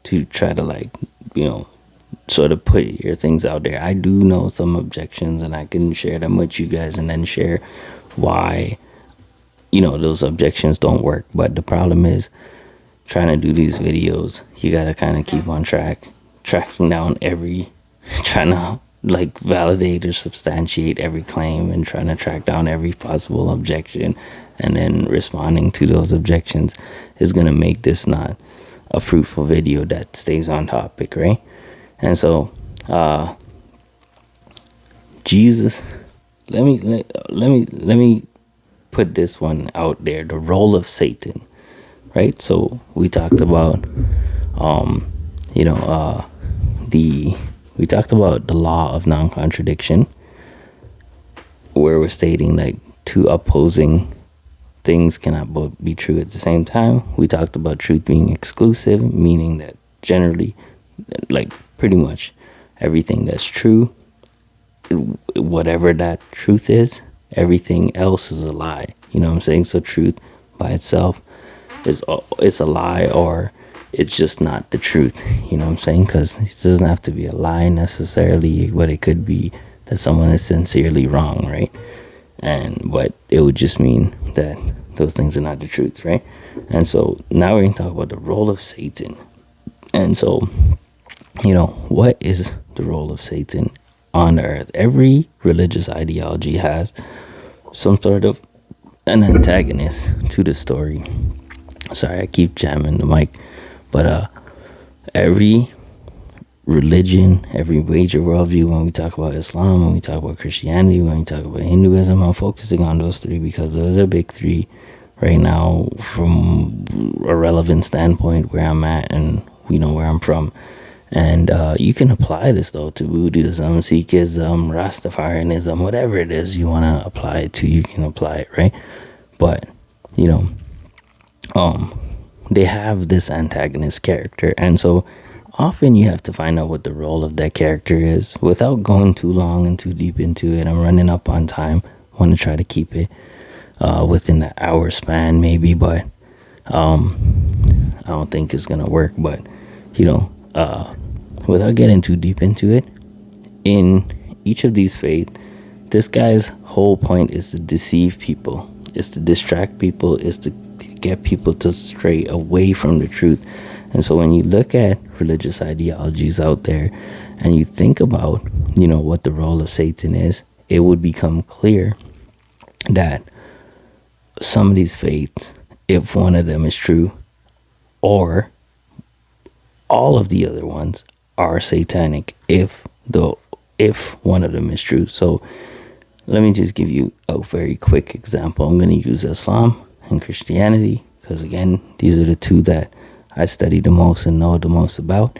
to try to sort of put your things out there. I do know some objections, and I can share them with you guys and then share why those objections don't work. But the problem is trying to do these videos, you gotta kind of keep on tracking down trying to validate or substantiate every claim, and trying to track down every possible objection, and then responding to those objections is gonna make this not a fruitful video that stays on topic, right? And so Jesus, let me put this one out there: the role of Satan, right? So we talked about we talked about the law of non-contradiction, where we're stating two opposing things cannot both be true at the same time. We talked about truth being exclusive, meaning that generally, pretty much everything that's true, whatever that truth is, everything else is a lie. You know what I'm saying? So truth by itself it's a lie, or it's just not the truth. You know what I'm saying? Because it doesn't have to be a lie necessarily, but it could be that someone is sincerely wrong, right? But it would just mean that those things are not the truth, right? And so now we're going to talk about the role of Satan. And so, what is the role of Satan on the earth? Every religious ideology has some sort of an antagonist to the story. Sorry, I keep jamming the mic, but every religion, every major worldview, when we talk about Islam, when we talk about Christianity, when we talk about Hinduism, I'm focusing on those three because those are big three right now from a relevant standpoint where I'm at and where I'm from. And you can apply this though to Buddhism, Sikhism, Rastafarianism, whatever it is you want to apply it to, you can apply it, right? But they have this antagonist character, and so often you have to find out what the role of that character is without going too long and too deep into it. I'm running up on time. Want to try to keep it within the hour span maybe, but I don't think it's gonna work. But without getting too deep into it, in each of these faiths, this guy's whole point is to deceive people, is to distract people, is to get people to stray away from the truth. And so when you look at religious ideologies out there and you think about, what the role of Satan is, it would become clear that some of these faiths, if one of them is true, or all of the other ones are satanic, if one of them is true. So let me just give you a very quick example. I'm going to use Islam and Christianity because, again, these are the two that I study the most and know the most about.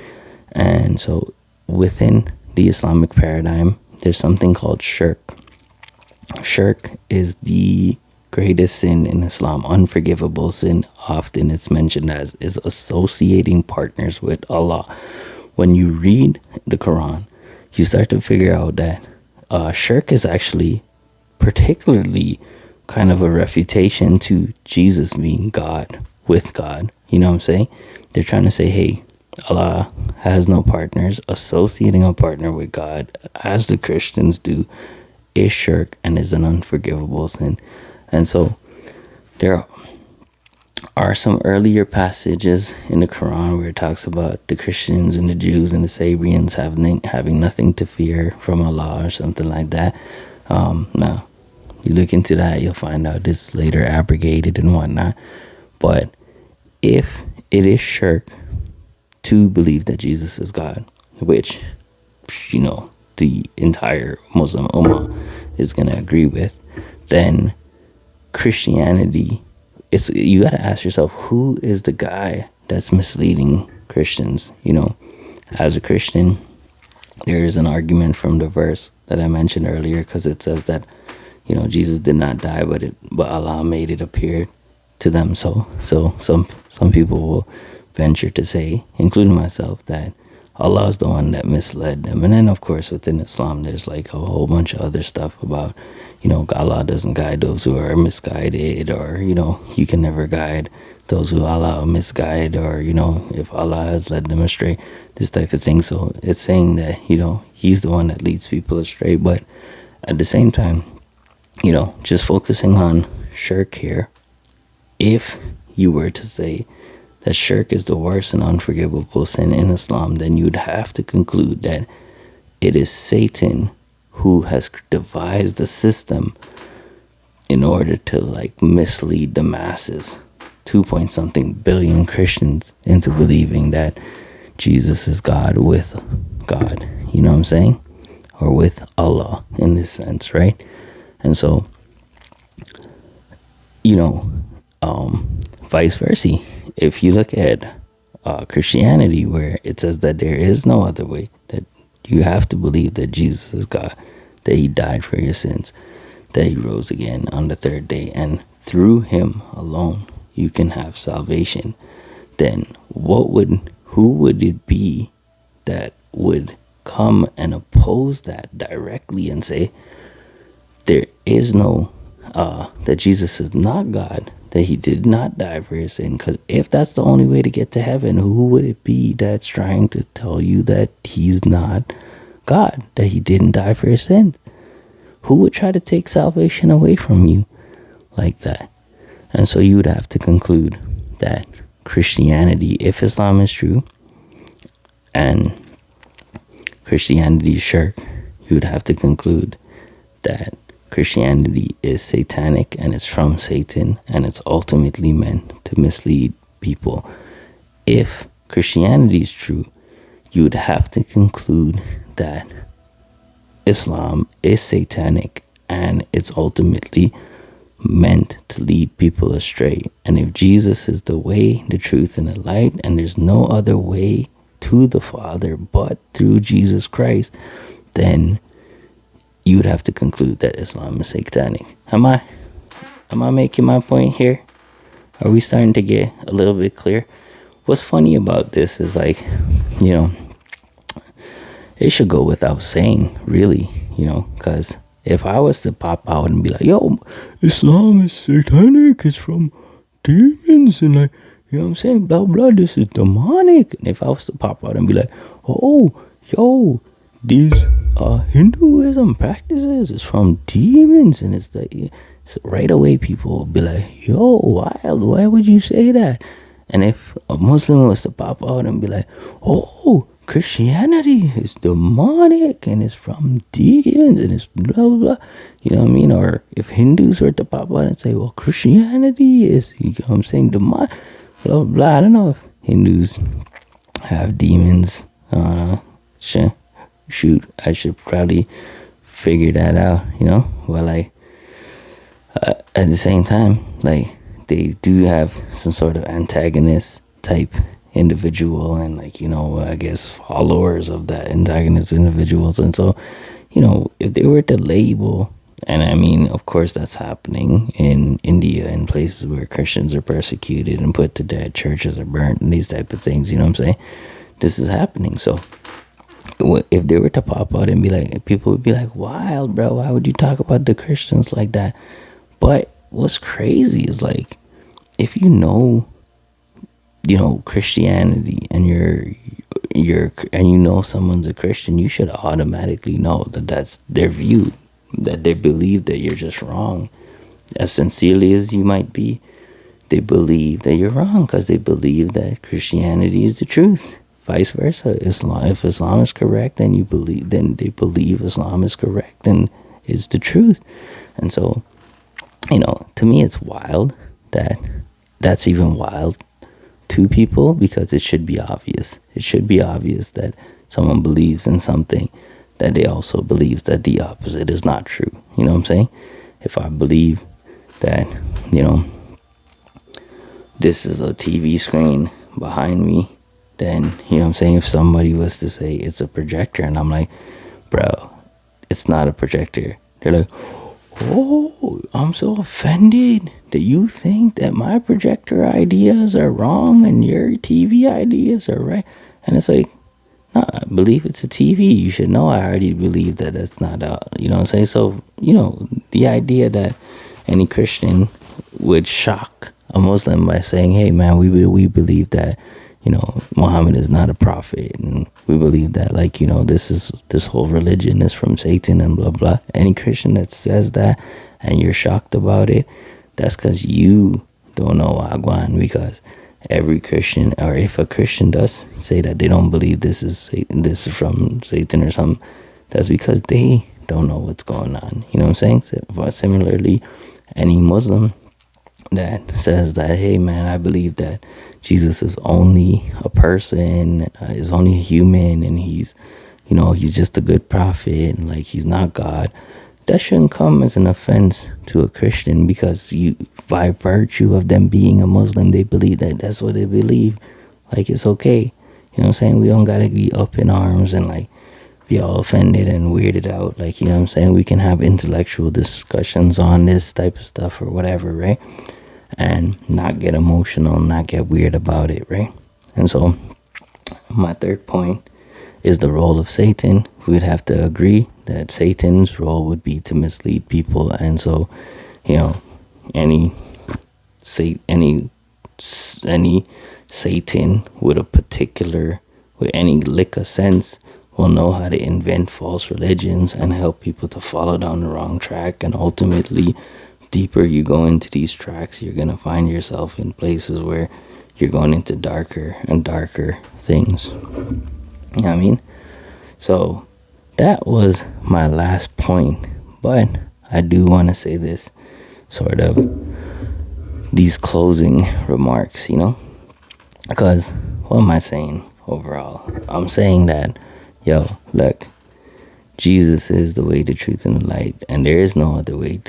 And so within the Islamic paradigm, there's something called shirk. Shirk is the greatest sin in Islam, unforgivable sin. Often it's mentioned as is associating partners with Allah. When you read the Quran, you start to figure out that shirk is actually particularly kind of a refutation to Jesus being God with God. You know what I'm saying? They're trying to say, hey, Allah has no partners. Associating a partner with God, as the Christians do, is shirk and is an unforgivable sin. And so there are some earlier passages in the Quran where it talks about the Christians and the Jews and the Sabians having nothing to fear from Allah or something like that. Now, you look into that, you'll find out this later abrogated and whatnot. But if it is shirk to believe that Jesus is God, which, the entire Muslim Ummah is going to agree with, then Christianity, you got to ask yourself, who is the guy that's misleading Christians? As a Christian, there is an argument from the verse that I mentioned earlier, because it says that, Jesus did not die, but Allah made it appear to them. So some people will venture to say, including myself, that Allah is the one that misled them. And then, of course, within Islam, there's like a whole bunch of other stuff about, Allah doesn't guide those who are misguided, or, you can never guide those who Allah misguide, or, if Allah has led them astray, this type of thing. So it's saying that, He's the one that leads people astray. But at the same time, just focusing on shirk here, if you were to say that shirk is the worst and unforgivable sin in Islam, then you'd have to conclude that it is Satan who has devised the system in order to mislead the masses, 2-point-something billion Christians, into believing that Jesus is God with God, you know what I'm saying? Or with Allah in this sense, right? And so, vice versa. If you look at Christianity, where it says that there is no other way, that you have to believe that Jesus is God, that He died for your sins, that He rose again on the third day, and through Him alone you can have salvation, then who would it be that would come and oppose that directly and say there is no that Jesus is not God, that He did not die for your sin? Because if that's the only way to get to heaven, who would it be that's trying to tell you that He's not God, that He didn't die for your sins? Who would try to take salvation away from you like that? And so you would have to conclude that Christianity, if Islam is true and Christianity is shirk, you would have to conclude that Christianity is satanic and it's from Satan and it's ultimately meant to mislead people. If Christianity is true, you would have to conclude that Islam is satanic and it's ultimately meant to lead people astray. And if Jesus is the way, the truth, and the light, and there's no other way to the Father but through Jesus Christ, then you would have to conclude that Islam is satanic. Am I making my point here? Are we starting to get a little bit clear? What's funny about this is like, it should go without saying, really, because if I was to pop out and be like, yo, Islam is satanic, it's from demons, and like, what I'm saying, blah, blah, this is demonic. And if I was to pop out and be like, oh, yo, these Hinduism practices is from demons, and it's like, so right away people will be like, yo, wild, why would you say that? And if a Muslim was to pop out and be like, oh, Christianity is demonic and it's from demons and it's blah, blah, blah. You know what I mean? Or if Hindus were to pop out and say, well, Christianity is, demonic, blah, blah, blah. I don't know if Hindus have demons. Shoot, I should probably figure that out, Well, like, at the same time, like, they do have some sort of antagonist type individual and like, I guess followers of that antagonist individuals. And so, if they were to label, and I mean, of course that's happening in India and places where Christians are persecuted and put to death, churches are burnt and these type of things, what I'm saying? This is happening. So if they were to pop out and be like, people would be like, wild, bro, why would you talk about the Christians like that? But what's crazy is like, if Christianity and someone's a Christian, you should automatically know that that's their view, that they believe that you're just wrong. As sincerely as you might be, they believe that you're wrong because they believe that Christianity is the truth. Vice versa, if Islam is correct, then they believe Islam is correct and is the truth. And so, to me, it's wild that's even wild to people, because it should be obvious. It should be obvious that someone believes in something, that they also believe that the opposite is not true. You know what I'm saying? If I believe that, this is a TV screen behind me, then, if somebody was to say it's a projector and I'm like, bro, it's not a projector. They're like, oh, I'm so offended that you think that my projector ideas are wrong and your TV ideas are right. And it's like, no, I believe it's a TV. You should know I already believe that that's not you know what I'm saying? So, the idea that any Christian would shock a Muslim by saying, hey, man, we believe that, Muhammad is not a prophet, and we believe that, like, this whole religion is from Satan and blah, blah. Any Christian that says that and you're shocked about it, that's because you don't know Agwan, because every Christian, or if a Christian does say that they don't believe this is Satan, this is from Satan or something, that's because they don't know what's going on. You know what I'm saying? So, similarly, any Muslim that says that, hey, man, I believe that Jesus is only a person, is only a human, and he's just a good prophet, and like he's not God, that shouldn't come as an offense to a Christian, because by virtue of them being a Muslim, they believe that that's what they believe. Like, it's okay. You know what I'm saying? We don't gotta be up in arms and like be all offended and weirded out. Like, you know what I'm saying? We can have intellectual discussions on this type of stuff or whatever, right? And not get emotional, not get weird about it, right? And so my third point is the role of Satan. We'd have to agree that Satan's role would be to mislead people. And so, any Satan with any lick of sense will know how to invent false religions and help people to follow down the wrong track. And ultimately, deeper you go into these tracks, you're going to find yourself in places where you're going into darker and darker things. You know what I mean? So that was my last point, but I do want to say this sort of, these closing remarks, because what am I saying overall? I'm saying that, look, Jesus is the way, the truth, and the light, and there is no other way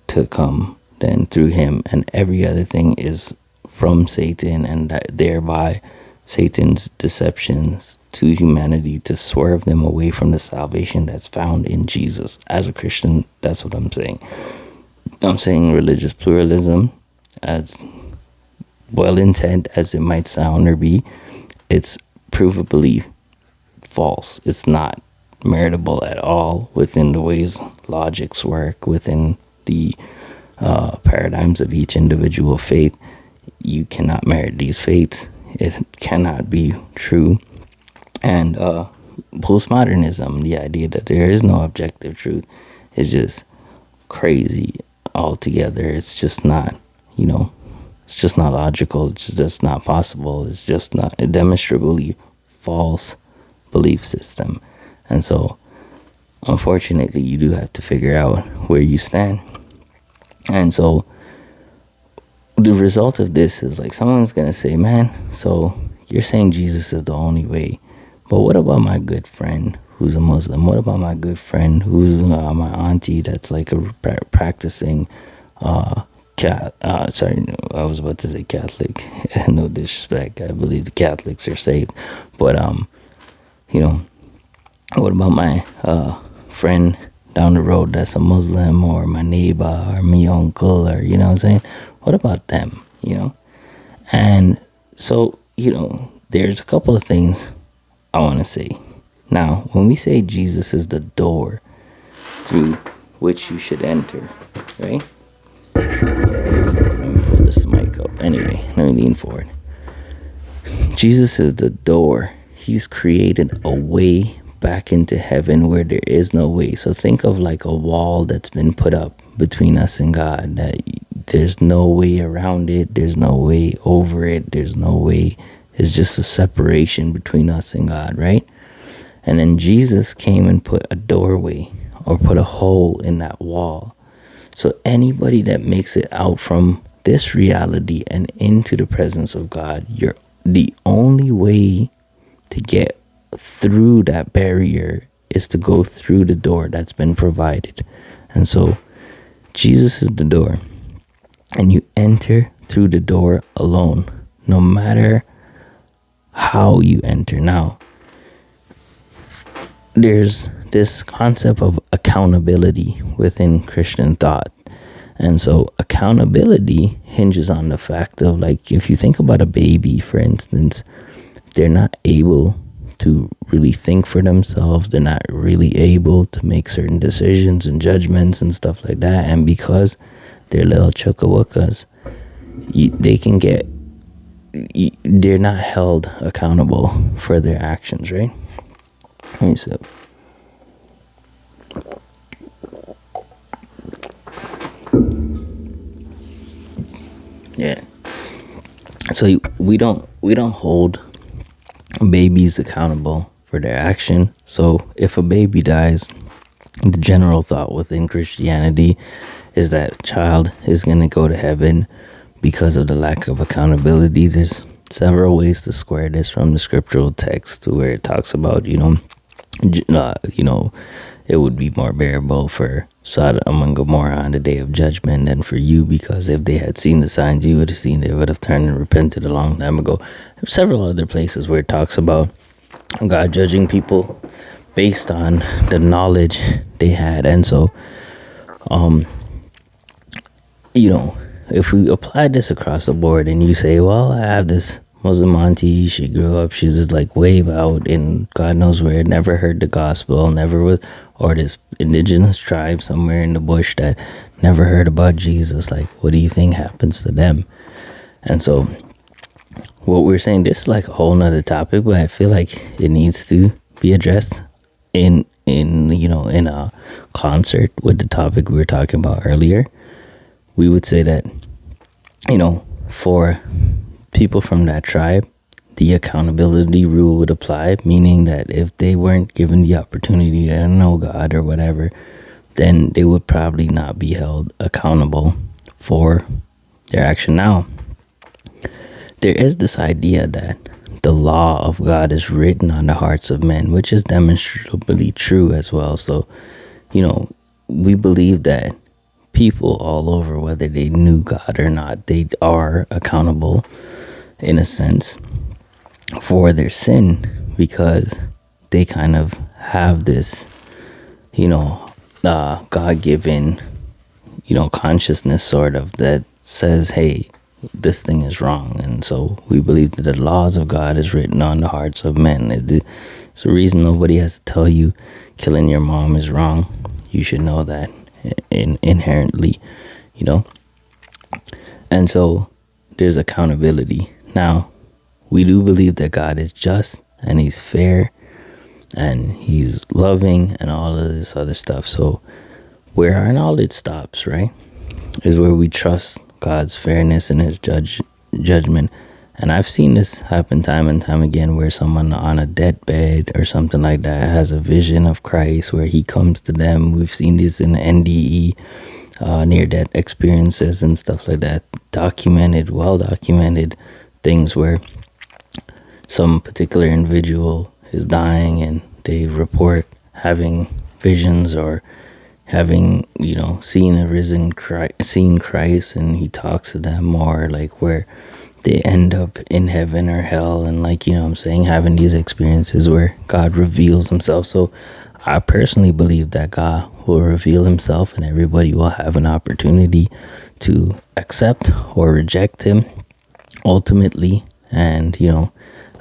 to come than through him, and every other thing is from Satan, and that thereby Satan's deceptions to humanity to swerve them away from the salvation that's found in Jesus. As a Christian, that's what I'm saying. I'm saying religious pluralism, as well intent as it might sound or be, it's provably false. It's not meritable at all within the ways logics work, within the paradigms of each individual faith. You cannot merit these faiths. It cannot be true. And postmodernism, the idea that there is no objective truth, is just crazy altogether. It's just not, it's just not logical. It's just not possible. It's just not a demonstrably false belief system. And so, unfortunately, you do have to figure out where you stand. And so, the result of this is like someone's going to say, man, so you're saying Jesus is the only way. But what about my good friend who's a Muslim? What about my good friend who's my auntie that's like a practicing sorry, I was about to say Catholic. No disrespect. I believe the Catholics are saved. But, what about my friend down the road that's a Muslim, or my neighbor, or my uncle, or, you know what I'm saying? What about them, And so, there's a couple of things I want to say. Now, when we say Jesus is the door through which you should enter, right? Let me pull this mic up. Anyway, let me lean forward. Jesus is the door. He's created a way back into heaven where there is no way. So think of like a wall that's been put up between us and God, that there's no way around it. There's no way over it. There's no way. It's just a separation between us and God, right? And then Jesus came and put a doorway, or put a hole in that wall. So anybody that makes it out from this reality and into the presence of God, the only way to get through that barrier is to go through the door that's been provided. And so Jesus is the door, and you enter through the door alone, no matter how you enter. Now, there's this concept of accountability within Christian thought. And so accountability hinges on the fact of, like, if you think about a baby, for instance, they're not able to really think for themselves. They're not really able to make certain decisions and judgments and stuff like that. And because they're little chuckawuckas, they're not held accountable for their actions, right? So, yeah. So we don't hold babies accountable for their action. So if a baby dies, the general thought within Christianity is that child is going to go to heaven because of the lack of accountability. There's several ways to square this from the scriptural text, to where it talks about, it would be more bearable for Sodom and Gomorrah on the day of judgment than for you, because if they had seen the signs you would have seen, they would have turned and repented a long time ago. There's several other places where it talks about God judging people based on the knowledge they had. And so, if we apply this across the board, and you say, well, I have this Muslim auntie, she grew up, she's just like way out in God knows where, never heard the gospel, never was, or this indigenous tribe somewhere in the bush that never heard about Jesus, like, what do you think happens to them? And so what we're saying, this is like a whole nother topic, but I feel like it needs to be addressed in a concert with the topic we were talking about earlier. We would say that, for people from that tribe, the accountability rule would apply, meaning that if they weren't given the opportunity to know God or whatever, then they would probably not be held accountable for their action. Now, there is this idea that the law of God is written on the hearts of men, which is demonstrably true as well. So, we believe that people all over, whether they knew God or not, they are accountable in a sense for their sin, because they kind of have this, God-given, consciousness sort of that says, hey, this thing is wrong. And so we believe that the laws of God is written on the hearts of men. It's the reason nobody has to tell you killing your mom is wrong. You should know that inherently, And so there's accountability. Now, we do believe that God is just and he's fair and he's loving and all of this other stuff. So where our knowledge stops, right, is where we trust God's fairness and his judgment. And I've seen this happen time and time again, where someone on a deathbed or something like that has a vision of Christ where he comes to them. We've seen this in NDE, near-death experiences and stuff like that. Well-documented things where some particular individual is dying and they report having visions or having, seen Christ, and he talks to them more, like where they end up in heaven or hell, and having these experiences where God reveals himself. So I personally believe that God will reveal himself and everybody will have an opportunity to accept or reject him ultimately. And,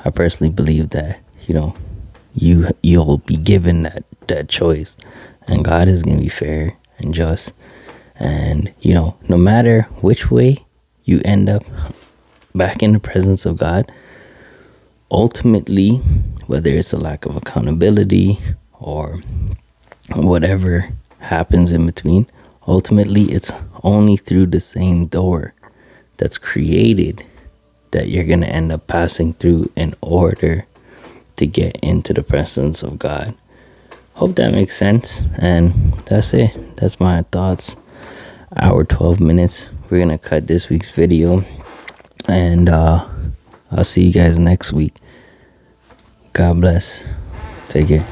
I personally believe that, you'll be given that choice, and God is going to be fair and just. And, no matter which way you end up back in the presence of God, ultimately, whether it's a lack of accountability or whatever happens in between, ultimately it's only through the same door that's created that you're going to end up passing through in order to get into the presence of God. Hope that makes sense. And that's it. That's my thoughts. Hour 12 minutes. We're going to cut this week's video. And I'll see you guys next week. God bless. Take care.